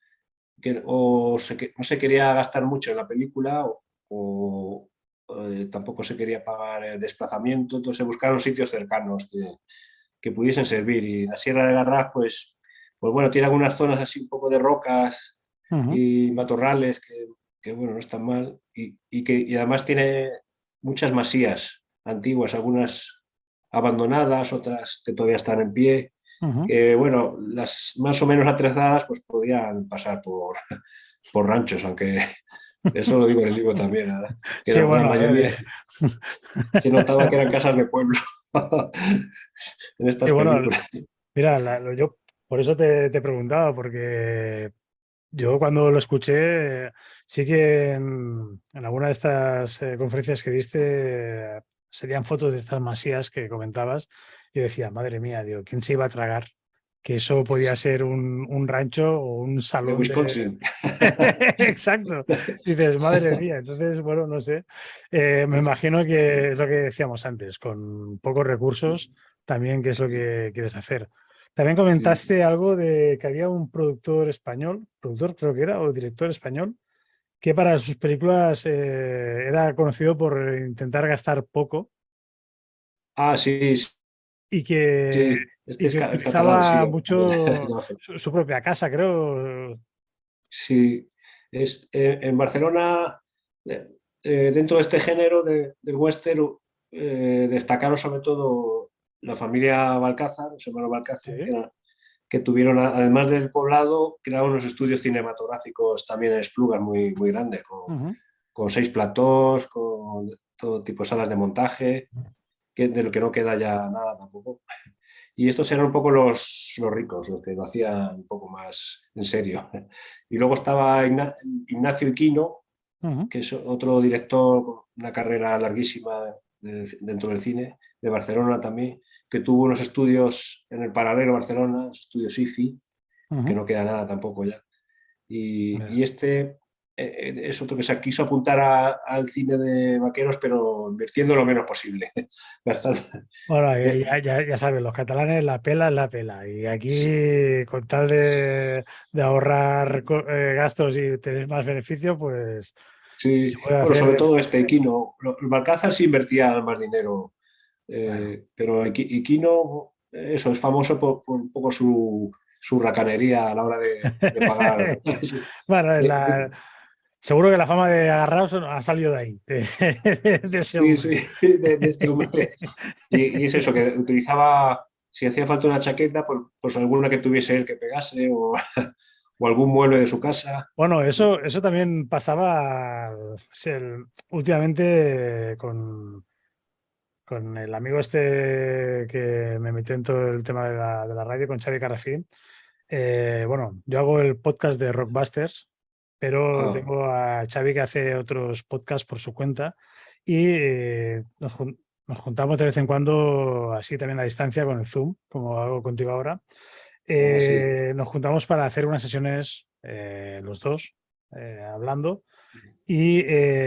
no se quería gastar mucho en la película o tampoco se quería pagar el desplazamiento, entonces se buscaron sitios cercanos que pudiesen servir. Y la Sierra de Garraf, pues bueno, tiene algunas zonas así un poco de rocas Ujú. y matorrales que bueno, no están mal. Y además tiene muchas masías antiguas, algunas abandonadas, otras que todavía están en pie, Ujú. que bueno, las más o menos atrezadas pues podían pasar por ranchos, aunque eso lo digo en el libro también, ¿verdad? Que Sí, la bueno, a ver. mayoría se notaba que eran casas de pueblo en Sí, estas bueno, películas. mira, yo por eso te preguntaba, porque yo cuando lo escuché, sí que en alguna de estas conferencias que diste serían fotos de estas masías que comentabas y decía, madre mía, digo, ¿quién se iba a tragar que eso podía ser un rancho o un De salón de... Wisconsin. Exacto. Dices, madre mía, entonces, bueno, no sé. Me imagino que es lo que decíamos antes, con pocos recursos, también qué es lo Sí, que quieres hacer. También sí. comentaste algo de que había un productor español, productor creo que era, o director español, que para sus películas era conocido por intentar gastar poco Ah, sí, sí, y que, sí. Este y es que catalán, sí. utilizaba mucho su propia casa, creo. Sí, en Barcelona, dentro de este género del western, destacaron sobre todo la familia Balcázar, los hermanos Balcázar, Sí. que tuvieron, además del poblado, crearon unos estudios cinematográficos también en Esplugas muy, muy grandes, Ujú. con 6 platós, con todo tipo de salas de montaje, de lo que no queda ya nada tampoco. Y estos eran un poco los ricos, los que lo hacían un poco más en serio. Y luego estaba Ignacio Iquino, Ujú. que es otro director con una carrera larguísima dentro del cine, de Barcelona también, que tuvo unos estudios en el Paralelo Barcelona, los estudios IFI, que Ujú. no queda nada tampoco ya. Y Ya. este es otro que se quiso apuntar al cine de vaqueros, pero invirtiendo lo menos posible. Gastando- Bueno, eh, ya sabes, los catalanes la pela es la pela. Y sí, aquí, con tal de ahorrar gastos y tener más beneficio, pues si sí. se puede Bueno, hacer sobre de todo forma este bien. Equino. El Balcázar sí invertía más dinero, Bueno, pero Equino, eso, es famoso por un poco su racanería a la hora de pagar. Sí, bueno, de- seguro que la fama de agarrados ha salido de ahí, de ese sí, hombre. sí, de este hombre. Y es eso, que utilizaba, si hacía falta una chaqueta, pues alguna que tuviese él que pegase o algún mueble de su casa. Bueno, eso también pasaba últimamente con el amigo este que me metió en todo el tema de la radio, con Xavi Carrafín. Bueno, yo hago el podcast de Rockbusters, pero Ah, tengo a Xavi que hace otros podcasts por su cuenta y nos juntamos de vez en cuando, así también a distancia, con el Zoom, como hago contigo ahora. sí. Nos juntamos para hacer unas sesiones los dos, hablando, y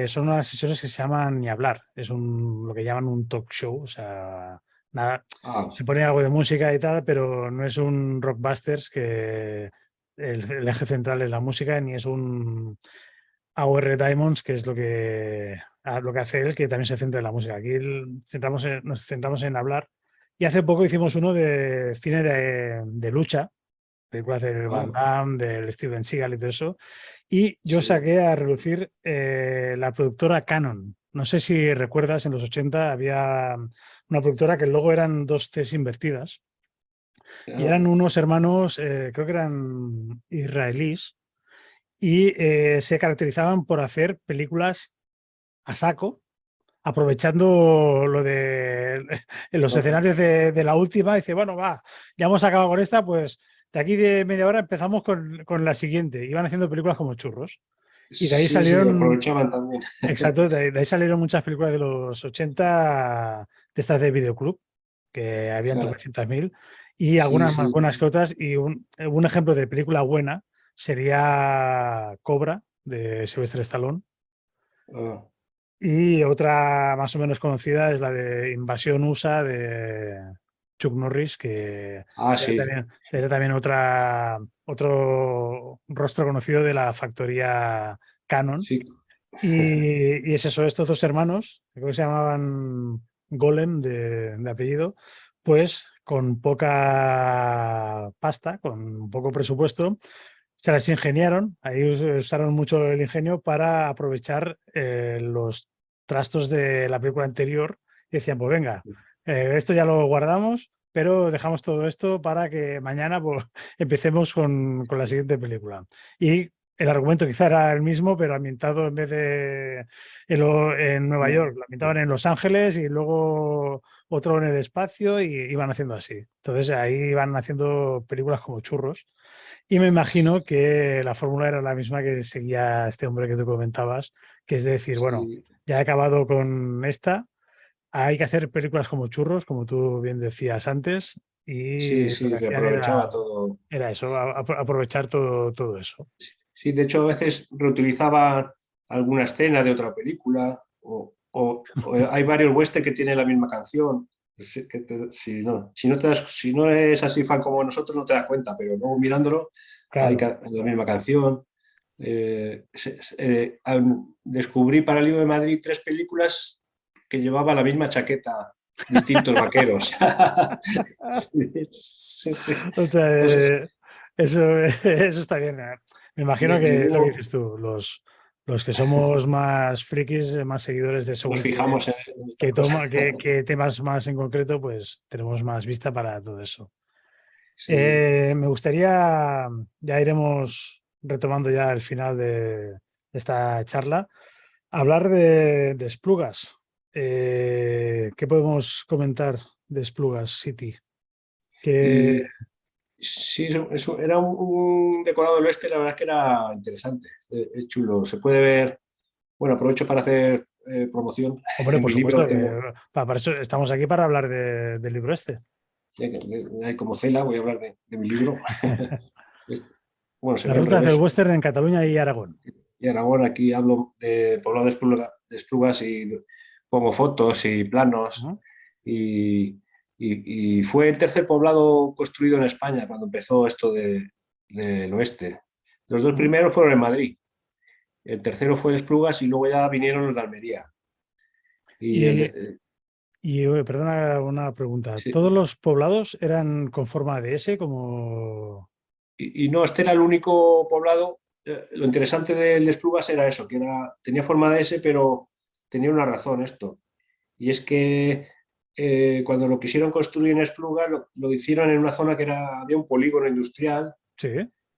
son unas sesiones que se llaman Ni hablar, es lo que llaman un talk show, o sea, nada, Ah, se pone algo de música y tal, pero no es un Rockbusters que el eje central es la música, ni es un AOR Diamonds, que es lo que hace él, que también se centra en la música. Aquí nos centramos en hablar. Y hace poco hicimos uno de cine de lucha, películas del Van ah, Damme, del Steven Seagal y todo eso. Y yo sí. saqué a relucir la productora Canon. No sé si recuerdas, en los 80 había una productora que luego eran dos Cs invertidas y Ah, eran unos hermanos, creo que eran israelíes, y se caracterizaban por hacer películas a saco, aprovechando lo de en los ah, escenarios de la última. Dice, bueno, va, ya hemos acabado con esta, pues de aquí de media hora empezamos con la siguiente. Iban haciendo películas como churros. Y de ahí sí, sí, salieron, aprovechaban también. exacto, de ahí salieron muchas películas de los 80 de estas de videoclub, que habían Claro, tropecientas mil, y sí, algunas más sí. buenas que otras. Y un ejemplo de película buena sería Cobra, de Sylvester Stallone. Ah, Y otra más o menos conocida es la de Invasión USA de Chuck Norris, que sí, era también otro rostro conocido de la factoría Canon. sí. Y es eso, estos dos hermanos, que creo que se llamaban Golem de apellido, pues con poca pasta, con poco presupuesto, se las ingeniaron, ahí usaron mucho el ingenio para aprovechar los trastos de la película anterior y decían, pues venga, esto ya lo guardamos, pero dejamos todo esto para que mañana pues, empecemos con la siguiente película. Y el argumento quizá era el mismo, pero ambientado en vez de en Nueva York, lo ambientaban en Los Ángeles y luego otro en el espacio y iban haciendo así. Entonces ahí iban haciendo películas como churros. Y me imagino que la fórmula era la misma que seguía este hombre que tú comentabas, que es de decir, bueno, Sí, ya he acabado con esta, hay que hacer películas como churros, como tú bien decías antes, sí, y lo que sí, se hacían aprovechaba todo. era eso, aprovechar todo eso. Sí, de hecho, a veces reutilizaba alguna escena de otra película o hay varios western que tienen la misma canción. Si no eres así fan como nosotros, no te das cuenta, pero luego mirándolo, hay Claro. la misma canción. Descubrí para el libro de Madrid 3 películas que llevaban la misma chaqueta, distintos vaqueros. Sí, sí, sí. O sea, Pues, eso está bien. Me imagino que es lo que luego, dices tú, Los que somos más frikis, más seguidores de Nos según fijamos en estas cosas. qué temas más en concreto, pues tenemos más vista para todo eso. Sí. Me gustaría, ya iremos retomando ya el final de esta charla, hablar de Esplugas. ¿Qué podemos comentar de Esplugas City? Que Y sí, era un decorado del oeste, la verdad es que era interesante, es chulo. Se puede ver, bueno, aprovecho para hacer promoción. hombre, En por mi libro supuesto, que tengo, para eso estamos aquí para hablar del libro este. como Cela, voy a hablar de mi libro. Es- Bueno, se Las ve al rutas del revés. western en Cataluña y Aragón. Y ahora aquí hablo del poblado de Esplugas y pongo fotos y planos. Ujú. Y, y fue el tercer poblado construido en España cuando empezó esto del oeste. Los dos Ujú. primeros fueron en Madrid. El tercero fue Esplugas y luego ya vinieron los de Almería. Y el Y, de- perdona una pregunta. sí, ¿Todos los poblados eran con forma de S como... y no, este era el único poblado. Lo interesante del Esplugas era eso, que tenía forma de S, pero tenía una razón esto. Y es que cuando lo quisieron construir en Esplugas, lo hicieron en una zona que había un polígono industrial Sí.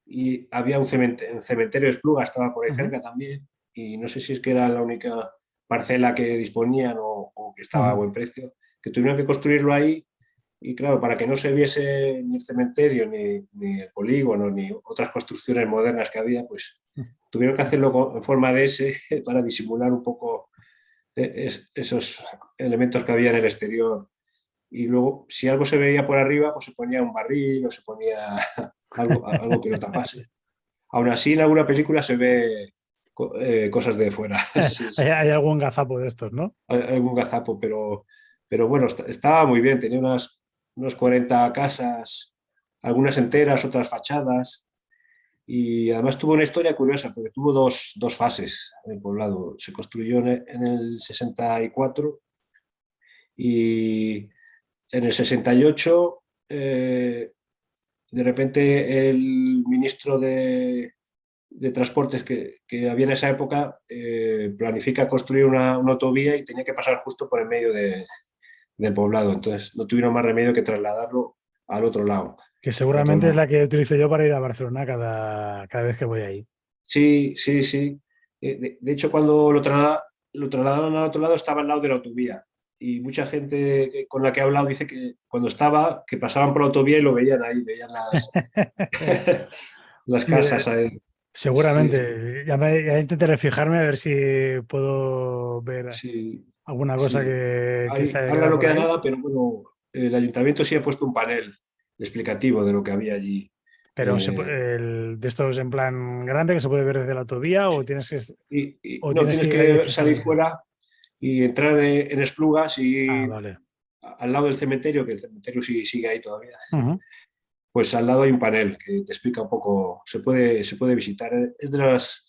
y había un cementerio de Esplugas, estaba por ahí Ujú, cerca también. Y no sé si es que era la única parcela que disponían o que estaba a ujú, buen precio, que tuvieron que construirlo ahí. Y claro, para que no se viese ni el cementerio, ni el polígono, ni otras construcciones modernas que había, pues tuvieron que hacerlo en forma de S para disimular un poco esos elementos que había en el exterior. Y luego, si algo se veía por arriba, pues se ponía un barril o se ponía algo que lo tapase. Aún así, en alguna película se ve cosas de fuera. Sí, Hay, sí. hay algún gazapo de estos, ¿no? Algún gazapo, pero bueno, estaba muy bien. Tenía unas 40 casas, algunas enteras, otras fachadas. Y además tuvo una historia curiosa, porque tuvo dos fases el poblado. Se construyó en el 64 y en el 68 de repente el ministro de Transportes que había en esa época planifica construir una autovía y tenía que pasar justo por el medio del poblado. Entonces no tuvieron más remedio que trasladarlo al otro lado. Que Al otro seguramente es la lado. que utilizo yo para ir a Barcelona cada vez que voy ahí. Sí, sí, sí. De hecho, cuando lo trasladaron al otro lado, estaba al lado de la autovía. Y mucha gente con la que he hablado dice que cuando estaba, que pasaban por la autovía y lo veían ahí, veían las Sí, casas ahí. Sí, sí, seguramente. Ya intentaré fijarme a ver si puedo ver sí, alguna cosa sí. que se haya Ahora quedado no por queda ahí. nada, pero bueno, el ayuntamiento sí ha puesto un panel explicativo de lo que había allí. Pero Eh, de estos en plan grande que se puede ver desde la autovía y o no, tienes que tienes ir ahí que salir físicamente. fuera y entrar en Esplugas Ah, y vale. al lado del cementerio, que el cementerio sí sigue ahí todavía, Ujú, pues al lado hay un panel que te explica un poco, se puede visitar. Es de las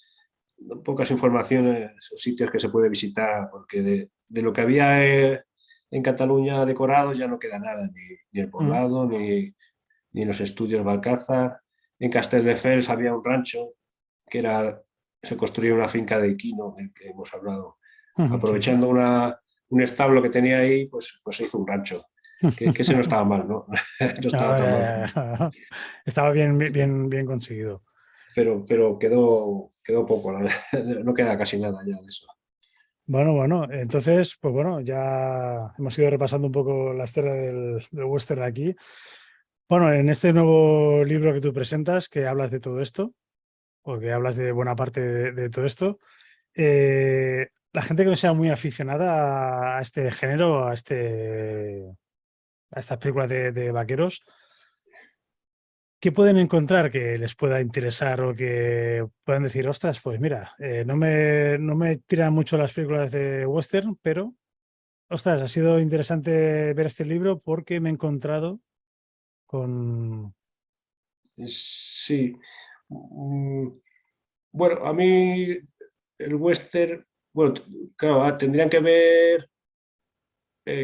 pocas informaciones o sitios que se puede visitar, porque de lo que había en Cataluña decorado ya no queda nada, ni el ujú, poblado, ni los estudios Balcaza. En Castelldefels había un rancho que se construía una finca de equino, del que hemos hablado. ujú, sí. Aprovechando un establo que tenía ahí, pues se hizo un rancho. Que ese no estaba mal, ¿no? No estaba No, tan mal. estaba bien conseguido. Pero quedó poco, no queda casi nada ya de eso. Bueno, entonces, pues bueno, ya hemos ido repasando un poco la historia del western aquí. Bueno, en este nuevo libro que tú presentas, que hablas de todo esto, o que hablas de buena parte de todo esto, la gente que no sea muy aficionada a este género, a estas películas de vaqueros, ¿qué pueden encontrar que les pueda interesar o que puedan decir, ostras, pues mira, no me tiran mucho las películas de western, pero, ostras, ha sido interesante ver este libro porque me he encontrado con... Sí. Mm, Bueno, a mí el western, bueno, claro, tendrían que ver,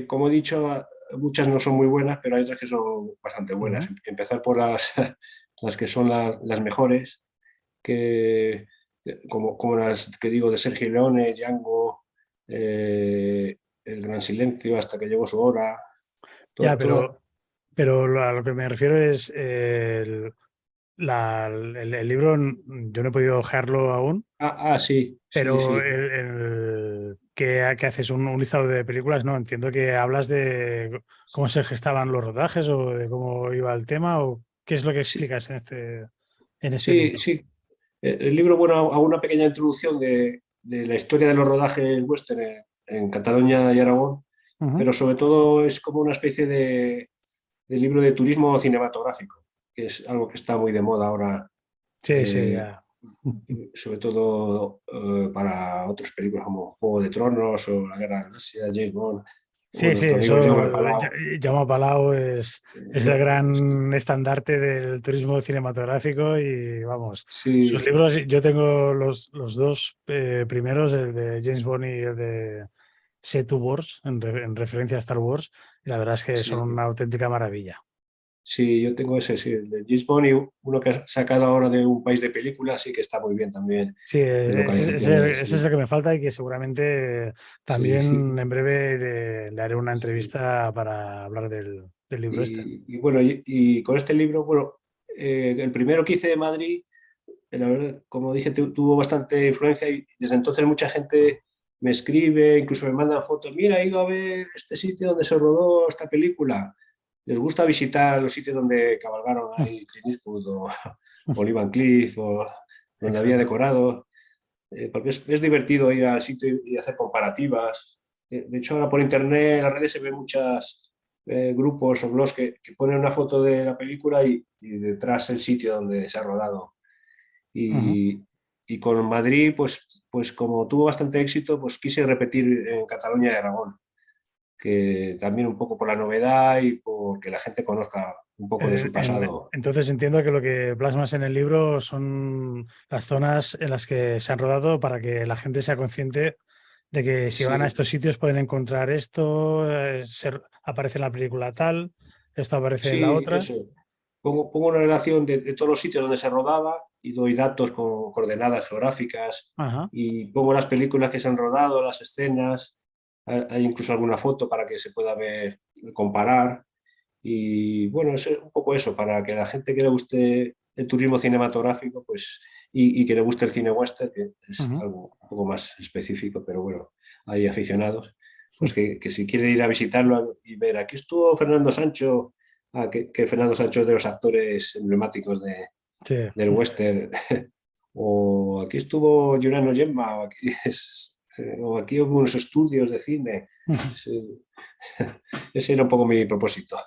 como he dicho, muchas no son muy buenas, pero hay otras que son bastante buenas. Ujú, Empezar por las que son las mejores, que como las que digo de Sergio Leone, Django, El Gran Silencio, Hasta que llegó su hora. Ya, Toda, pero a lo que me refiero es el libro, yo no he podido ojearlo aún, sí, sí, pero sí. ¿qué haces? ¿Un listado de películas? No, entiendo que hablas de cómo se gestaban los rodajes o de cómo iba el tema o qué es lo que Sí, explicas en este sí, libro. sí. El libro, bueno, hago una pequeña introducción de la historia de los rodajes western en Cataluña y Aragón, Ujú. pero sobre todo es como una especie de libro de turismo cinematográfico, que es algo que está muy de moda ahora, Sí, sí, eh, ya. sobre todo para otras películas como Juego de Tronos o La Guerra de Galaxia, James Bond, o Sí, sí, nuestro eso, amigo Jaume Palau. Jaume Palau es el Bueno, gran estandarte del turismo cinematográfico y vamos, sus sí, libros, yo tengo los dos primeros, el de James Bond y el de Set Wars, en referencia a Star Wars, y la verdad es que son sí. una auténtica maravilla. Sí, yo tengo ese, sí, el de James Bond y uno que ha sacado ahora de Un País de Películas, sí que está muy bien también, Sí, de localizaciones. ese es Sí, el que me falta y que seguramente sí. también en breve le haré una entrevista para hablar del libro este. Y bueno, y con este libro, bueno, el primero que hice de Madrid, la verdad, como dije, tuvo bastante influencia y desde entonces mucha gente me escribe, incluso me mandan fotos, mira, he ido a ver este sitio donde se rodó esta película. Les gusta visitar los sitios donde cabalgaron ahí Clint Eastwood o Lee Van Cleef o donde había Exacto. decorado, porque es divertido ir al sitio y hacer comparativas. De hecho, ahora por internet, en las redes se ven muchos grupos o blogs que ponen una foto de la película y detrás el sitio donde se ha rodado. Ujú. Y, y con Madrid, pues como tuvo bastante éxito, pues quise repetir en Cataluña y Aragón, que también un poco por la novedad y por que la gente conozca un poco de su pasado. Entonces entiendo que lo que plasmas en el libro son las zonas en las que se han rodado para que la gente sea consciente de que si van a Sí, estos sitios pueden encontrar esto, aparece en la película tal, esto aparece en la sí, otra. eso. Pongo una relación de todos los sitios donde se rodaba y doy datos con coordenadas geográficas Ajá. y pongo las películas que se han rodado, las escenas, hay incluso alguna foto para que se pueda ver, comparar. Y bueno, es un poco eso, para que la gente que le guste el turismo cinematográfico, pues, y que le guste el cine western, que es Ujú. algo un poco más específico, pero bueno, hay aficionados, pues que si quieren ir a visitarlo y ver, aquí estuvo Fernando Sancho, que Fernando Sancho es de los actores emblemáticos Sí. del western, o aquí estuvo Giuliano Gemma, o aquí hubo unos estudios de cine. Sí. Ese era un poco mi propósito.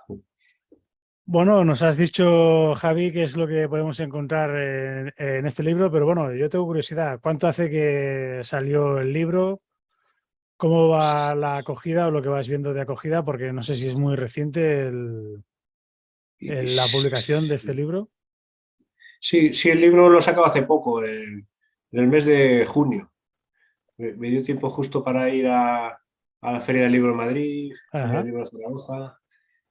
Bueno, nos has dicho, Javi, qué es lo que podemos encontrar en este libro, pero bueno, yo tengo curiosidad. ¿Cuánto hace que salió el libro? ¿Cómo va la acogida o lo que vas viendo de acogida? Porque no sé si es muy reciente la publicación de este libro. Sí, sí, el libro lo sacaba hace poco, en el mes de junio. Me dio tiempo justo para ir a la Feria del Libro de Madrid, Feria del Ajá. Libro de Zaragoza,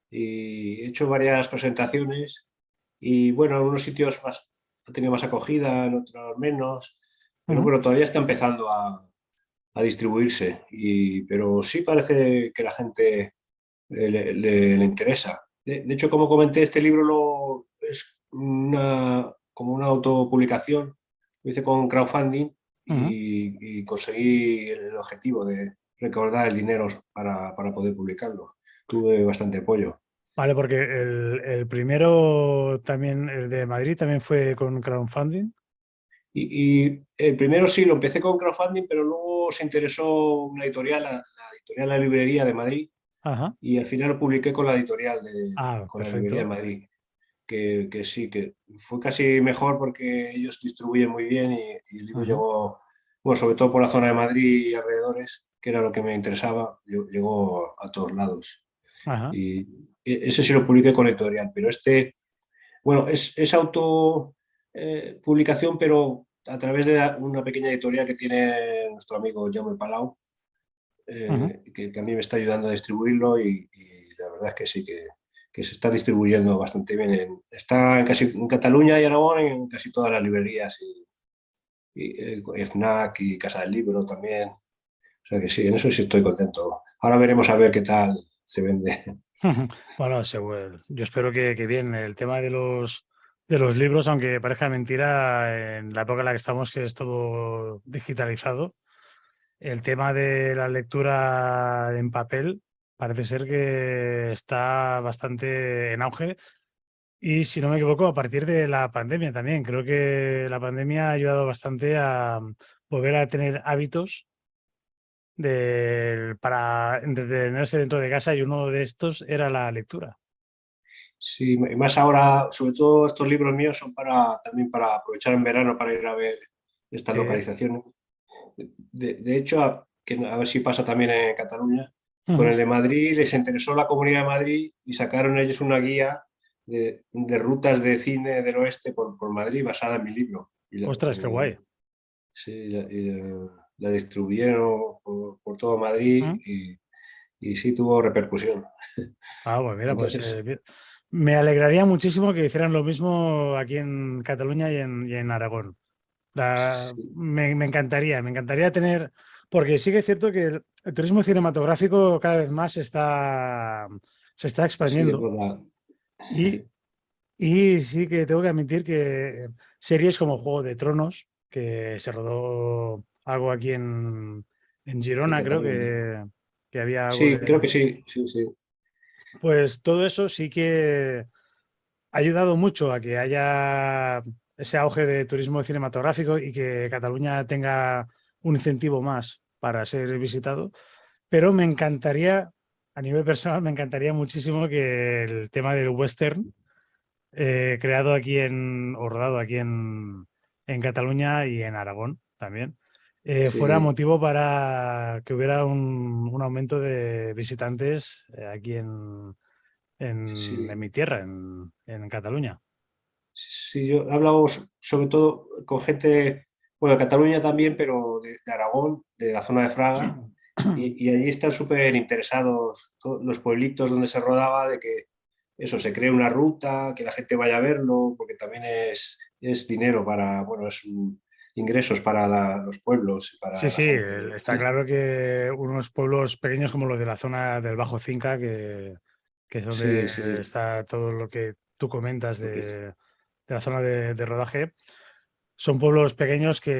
y he hecho varias presentaciones. Y bueno, en algunos sitios más, ha tenido más acogida, en otros menos, pero Ujú. bueno, todavía está empezando a distribuirse. Pero sí parece que la gente le interesa. De hecho, como comenté, este libro es como una autopublicación. Lo hice con crowdfunding Ujú. y conseguí el objetivo de recaudar el dinero para poder publicarlo. Tuve bastante apoyo. Vale, porque el primero también, el de Madrid, también fue con crowdfunding. Y el primero sí, lo empecé con crowdfunding, pero luego se interesó una editorial, la editorial La Librería de Madrid, Ajá. y al final lo publiqué con la editorial Ah, con la Librería de perfecto. Madrid. Que sí, que fue casi mejor porque ellos distribuyen muy bien y el libro Ujú. llegó, bueno, sobre todo por la zona de Madrid y alrededores, que era lo que me interesaba, llegó a todos lados. Ajá. Y ese sí lo publiqué con editorial, pero este, bueno, es auto publicación, pero a través de una pequeña editorial que tiene nuestro amigo Jaume Palau, Ujú. que a mí me está ayudando a distribuirlo y la verdad es que sí, que se está distribuyendo bastante bien. Está en casi en Cataluña y Aragón, en casi todas las librerías FNAC y Casa del Libro también. O sea que sí, en eso sí estoy contento. Ahora veremos a ver qué tal se vende. Bueno, yo espero que bien. El tema de los libros, aunque parezca mentira, en la época en la que estamos, que es todo digitalizado, el tema de la lectura en papel parece ser que está bastante en auge. Y si no me equivoco, a partir de la pandemia también. Creo que la pandemia ha ayudado bastante a volver a tener hábitos para entretenerse dentro de casa y uno de estos era la lectura. Sí, y más ahora, sobre todo estos libros míos son también para aprovechar en verano para ir a ver estas Sí. localizaciones. De hecho, a ver si pasa también en Cataluña, con Ujú. el de Madrid les interesó la Comunidad de Madrid y sacaron ellos una guía de rutas de cine del oeste por Madrid basada en mi libro. Ostras, qué guay. Sí, la distribuyeron por todo Madrid Ujú. y sí tuvo repercusión. Ah, pues mira, Entonces, me alegraría muchísimo que hicieran lo mismo aquí en Cataluña y en Aragón. sí, Me encantaría tener, porque sí que es cierto que el turismo cinematográfico cada vez más se está sí, expandiendo y, y sí que tengo que admitir que series como Juego de Tronos, que se rodó algo aquí en en Girona, creo Cataluña. que había algo Sí, creo de... que sí, sí, sí. Pues todo eso sí que ha ayudado mucho a que haya ese auge de turismo cinematográfico y que Cataluña tenga un incentivo más para ser visitado. Pero me encantaría, a nivel personal, me encantaría muchísimo que el tema del western, creado aquí o rodado aquí en Cataluña y en Aragón también, fuera Sí, motivo para que hubiera un aumento de visitantes aquí en sí, mi tierra, en Cataluña. sí, yo he hablado sobre todo con gente, bueno, de Cataluña también, pero de Aragón, de la zona de Fraga, y allí están súper interesados todos los pueblitos donde se rodaba de que eso, se cree una ruta, que la gente vaya a verlo, porque también es dinero para, bueno, ingresos para los pueblos y Sí, para la sí, gente. está claro que unos pueblos pequeños como los de la zona del Bajo Cinca, que es Sí, donde sí, está todo lo que tú comentas porque de la zona de rodaje, son pueblos pequeños que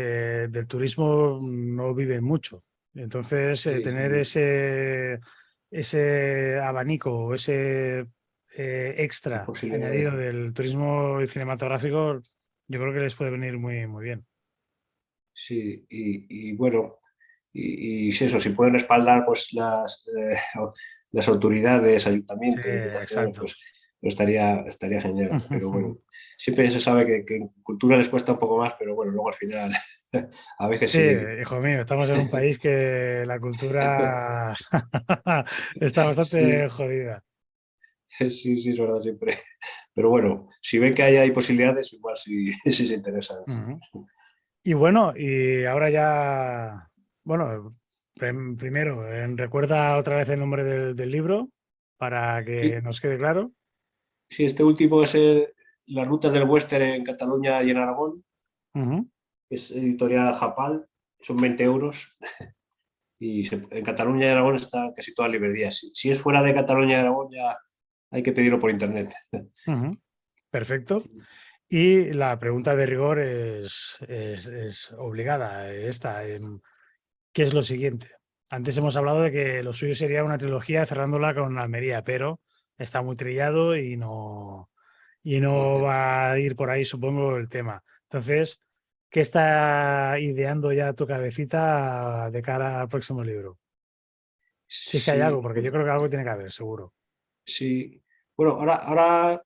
del turismo no viven mucho. Entonces, sí, tener sí, ese abanico, ese las extra posibilidades. añadido del turismo cinematográfico, yo creo que les puede venir muy, muy bien. Sí, y bueno, y si eso, si pueden respaldar pues las autoridades, Sí, ayuntamientos, diputaciones, exacto. pues estaría genial. Pero bueno, siempre se sabe que en cultura les cuesta un poco más, pero bueno, luego al final a veces Sí, sí. hijo mío, estamos en un país que la cultura está bastante Sí, jodida. sí, sí, es verdad, siempre. Pero bueno, si ven que hay posibilidades, igual sí, sí se interesan, sí. Ujú. Y bueno, y ahora ya, bueno, primero, recuerda otra vez el nombre del libro para que Sí, nos quede claro. sí, este último es las rutas del western en Cataluña y en Aragón. Ujú. Es editorial Japal, son 20 euros y en Cataluña y Aragón está casi todas las librerías. Si es fuera de Cataluña y Aragón ya hay que pedirlo por internet. Ujú. Perfecto. Y la pregunta de rigor es obligada, esta. ¿Qué es lo siguiente? Antes hemos hablado de que lo suyo sería una trilogía cerrándola con Almería, pero está muy trillado y no va a ir por ahí, supongo, el tema. Entonces, ¿qué está ideando ya tu cabecita de cara al próximo libro? Si es que hay algo, Sí, porque yo creo que algo tiene que haber, seguro. sí. Bueno, ahora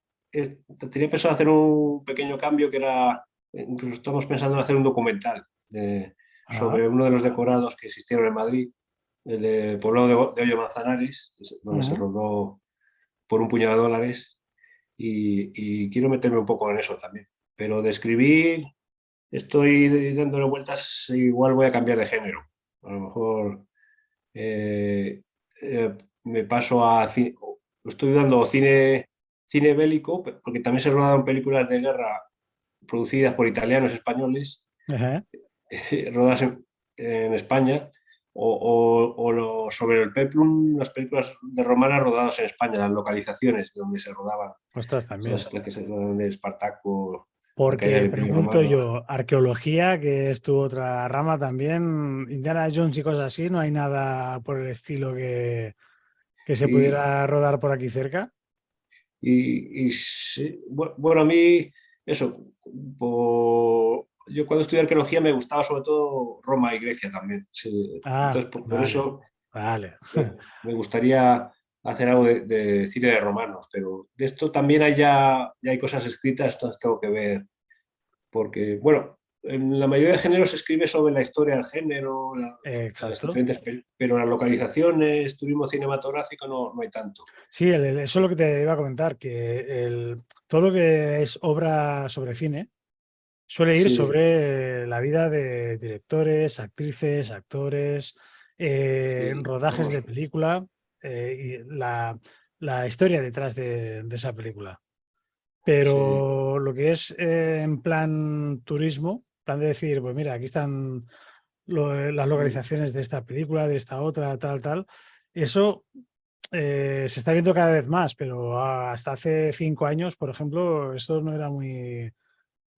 tenía pensado hacer un pequeño cambio que era, incluso estamos pensando en hacer un documental Ah, sobre uno de los decorados que existieron en Madrid, el de Poblado de Hoyo Manzanares, donde se ujú. rodó por un puñado de dólares. Y quiero meterme un poco en eso también. Pero de escribir estoy dándole vueltas, igual voy a cambiar de género. A lo mejor eh, me paso estoy dando cine bélico, porque también se rodaron películas de guerra producidas por italianos españoles, Ajá. rodadas en España, sobre el Peplum, las películas de romanas rodadas en España, las localizaciones de donde se rodaban, Ostras, todas también. estas que se rodan de Espartaco, la caída Porque del Imperio pregunto Romano. yo, arqueología, que es tu otra rama también, Indiana Jones y cosas así, ¿no hay nada por el estilo que se Y, pudiera rodar por aquí cerca? y sí, bueno, a mí, eso, yo cuando estudié arqueología me gustaba sobre todo Roma y Grecia también. Sí. Ah, Entonces, por vale, eso vale. me gustaría hacer algo de cine de romanos, pero de esto también ya hay cosas escritas, entonces tengo que ver, porque, bueno, en la mayoría de géneros se escribe sobre la historia del género, las Exacto. diferentes, pero las localizaciones, turismo cinematográfico no hay tanto. Sí, eso es lo que te iba a comentar, que todo lo que es obra sobre cine suele ir Sí, sobre la vida de directores, actrices, actores, sí, rodajes de vamos, película y la historia detrás de esa película. sí, Pero lo que es en plan turismo, plan de decir, pues mira, aquí están las localizaciones de esta película, de esta otra, tal, tal, eso se está viendo cada vez más, pero hasta hace 5 años, por ejemplo, esto no era un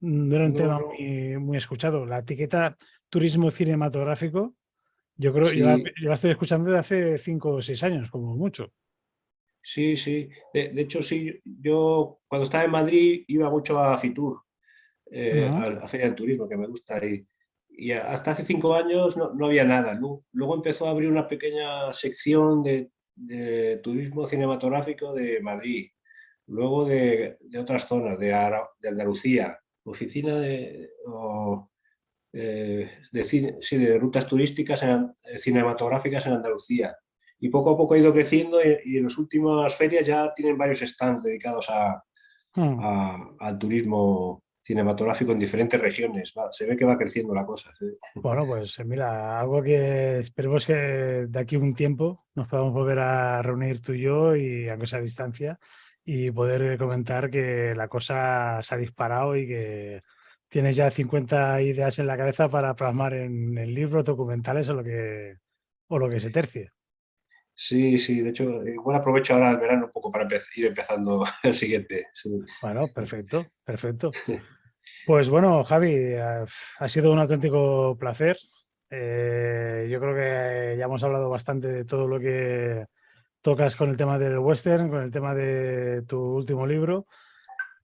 no, tema no, muy escuchado. La etiqueta turismo cinematográfico, yo creo, sí. yo la estoy escuchando desde hace 5 o 6 años, como mucho. Sí, sí. De hecho, sí, yo cuando estaba en Madrid iba mucho a Fitur, Ujú. a la Feria del Turismo, que me gusta, hasta hace 5 años no había nada. Luego empezó a abrir una pequeña sección de turismo cinematográfico de Madrid, luego de otras zonas, de Andalucía, oficina sí, de rutas turísticas cinematográficas en Andalucía. Y poco a poco ha ido creciendo y en las últimas ferias ya tienen varios stands dedicados Mm. al turismo cinematográfico en diferentes regiones. Se ve que va creciendo la cosa. Sí. Bueno, pues mira, algo que esperemos que de aquí a un tiempo nos podamos volver a reunir tú y yo, y aunque sea a distancia, y poder comentar que la cosa se ha disparado y que tienes ya 50 ideas en la cabeza para plasmar en el libro, documentales o lo que se tercie. Sí, sí, de hecho, igual aprovecho ahora el verano un poco para ir empezando el siguiente. Sí. Bueno, perfecto, perfecto. Pues bueno, Javi, ha sido un auténtico placer. Yo creo que ya hemos hablado bastante de todo lo que tocas con el tema del western, con el tema de tu último libro,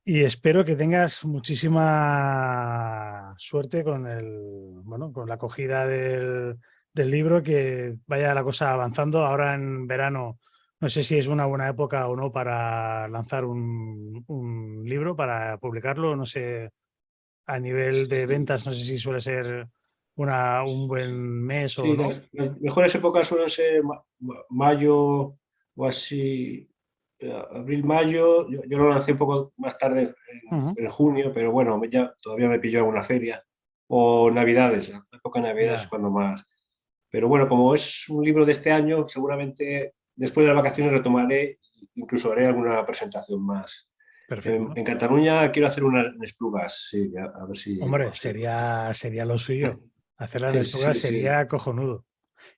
y espero que tengas muchísima suerte bueno, con la acogida del libro, que vaya la cosa avanzando. Ahora en verano, no sé si es una buena época o no para lanzar un libro, para publicarlo, no sé, a nivel de Sí, ventas, no sé si suele ser un buen mes o sí, no. las mejores épocas suelen ser mayo o así, abril, mayo. Yo lo lancé un poco más tarde, Ujú. en junio, pero bueno, todavía me pilló alguna feria. O Navidades, la época de Navidades es Ya, cuando más. Pero bueno, como es un libro de este año, seguramente después de las vacaciones retomaré, incluso haré alguna presentación más. En, perfecto. en Cataluña quiero hacer unas Esplugas, sí, a ver si lo Hombre, consigo. sería lo suyo. Hacerla en Espluga Sí, sí, sería cojonudo.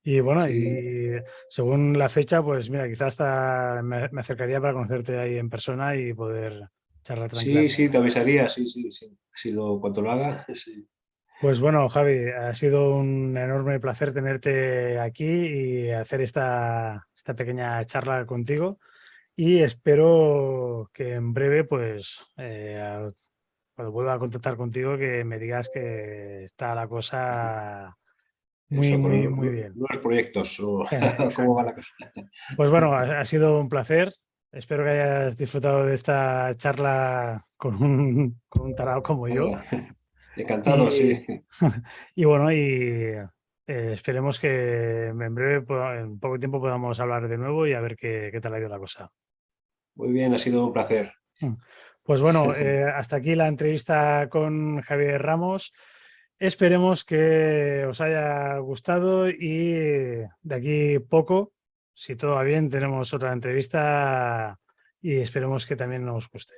Y bueno, sí. y según la fecha, pues mira, quizás hasta me acercaría para conocerte ahí en persona y poder charlar Sí, tranquilamente. sí, te avisaría, sí, sí, sí. Cuando lo haga, sí. Pues bueno, Javi, ha sido un enorme placer tenerte aquí y hacer esta pequeña charla contigo. Y espero que en breve, pues, cuando vuelva a contactar contigo, que me digas que está la cosa muy, Eso, con muy, los muy bien. nuevos proyectos o cómo va Exacto. la cosa. Pues bueno, ha sido un placer. Espero que hayas disfrutado de esta charla con un tarao como yo. Venga, encantado, Y, sí. y bueno, esperemos que en breve, en poco tiempo, podamos hablar de nuevo y a ver qué tal ha ido la cosa. Muy bien, ha sido un placer. Mm. Pues bueno, hasta aquí la entrevista con Javier Ramos. Esperemos que os haya gustado, y de aquí poco, si todo va bien, tenemos otra entrevista y esperemos que también nos guste.